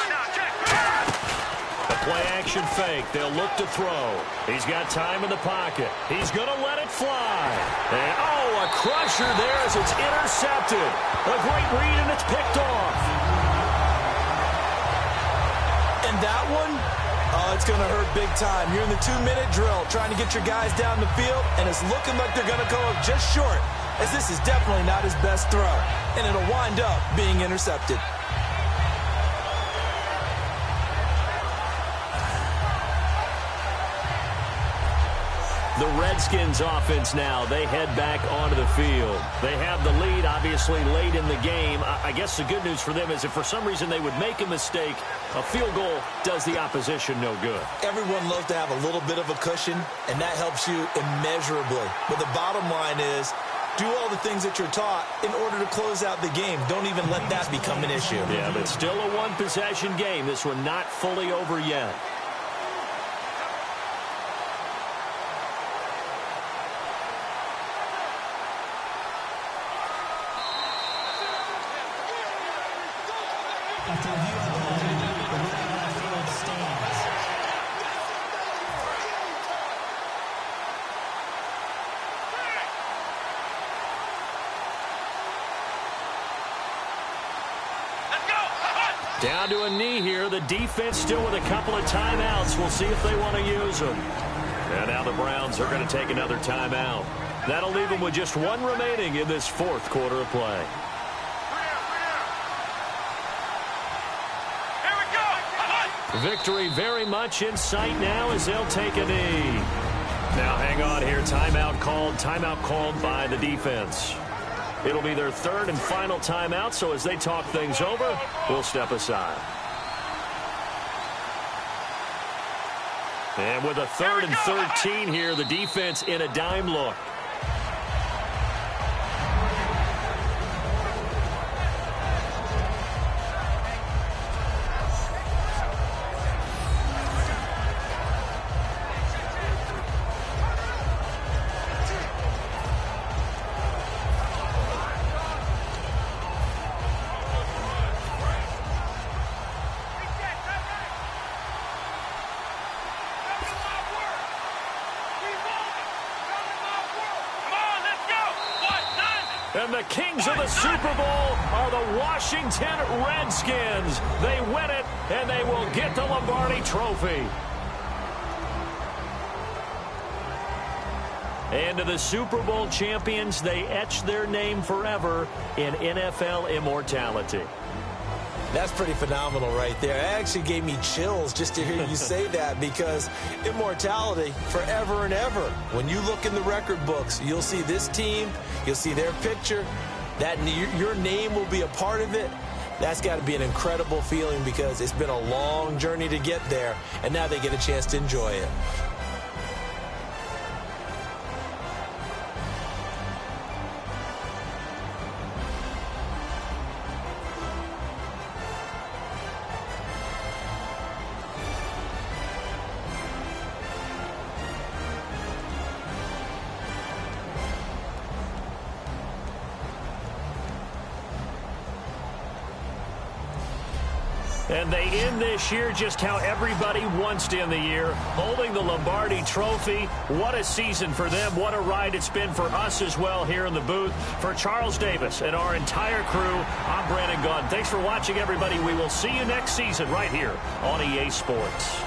The play action fake. They'll look to throw. He's got time in the pocket. He's going to let it fly. And, oh, a crusher there as it's intercepted. A great read, and it's picked off. And that one, Oh, it's going to hurt big time. You're in the 2-minute drill trying to get your guys down the field, and it's looking like they're going to go up just short, as this is definitely not his best throw, and it'll wind up being intercepted. The Redskins offense now, they head back onto the field. They have the lead, obviously, late in the game. I guess the good news for them is if for some reason they would make a mistake, a field goal does the opposition no good. Everyone loves to have a little bit of a cushion, and that helps you immeasurably. But the bottom line is, do all the things that you're taught in order to close out the game. Don't even let that become an issue. Yeah, but still a one-possession game. This one not fully over yet. After review of the ball, the ruling on the field stands. Let's go. Down to a knee here. The defense still with a couple of timeouts. We'll see if they want to use them. And now the Browns are going to take another timeout. That'll leave them with just one remaining in this fourth quarter of play. Victory very much in sight now as they'll take a knee. Now hang on here. Timeout called by the defense. It'll be their third and final timeout, so as they talk things over, we'll step aside. And with a 3rd and 13 here, the defense in a dime look. And the kings of the Super Bowl are the Washington Redskins. They win it, and they will get the Lombardi Trophy. And to the Super Bowl champions, they etch their name forever in NFL immortality. That's pretty phenomenal right there. It actually gave me chills just to hear you say that, because immortality forever and ever. When you look in the record books, you'll see this team, you'll see their picture, that your name will be a part of it. That's got to be an incredible feeling, because it's been a long journey to get there, and now they get a chance to enjoy it. And they end this year just how everybody wants to end the year, holding the Lombardi Trophy. What a season for them. What a ride it's been for us as well here in the booth. For Charles Davis and our entire crew, I'm Brandon Gaudin. Thanks for watching, everybody. We will see you next season right here on EA Sports.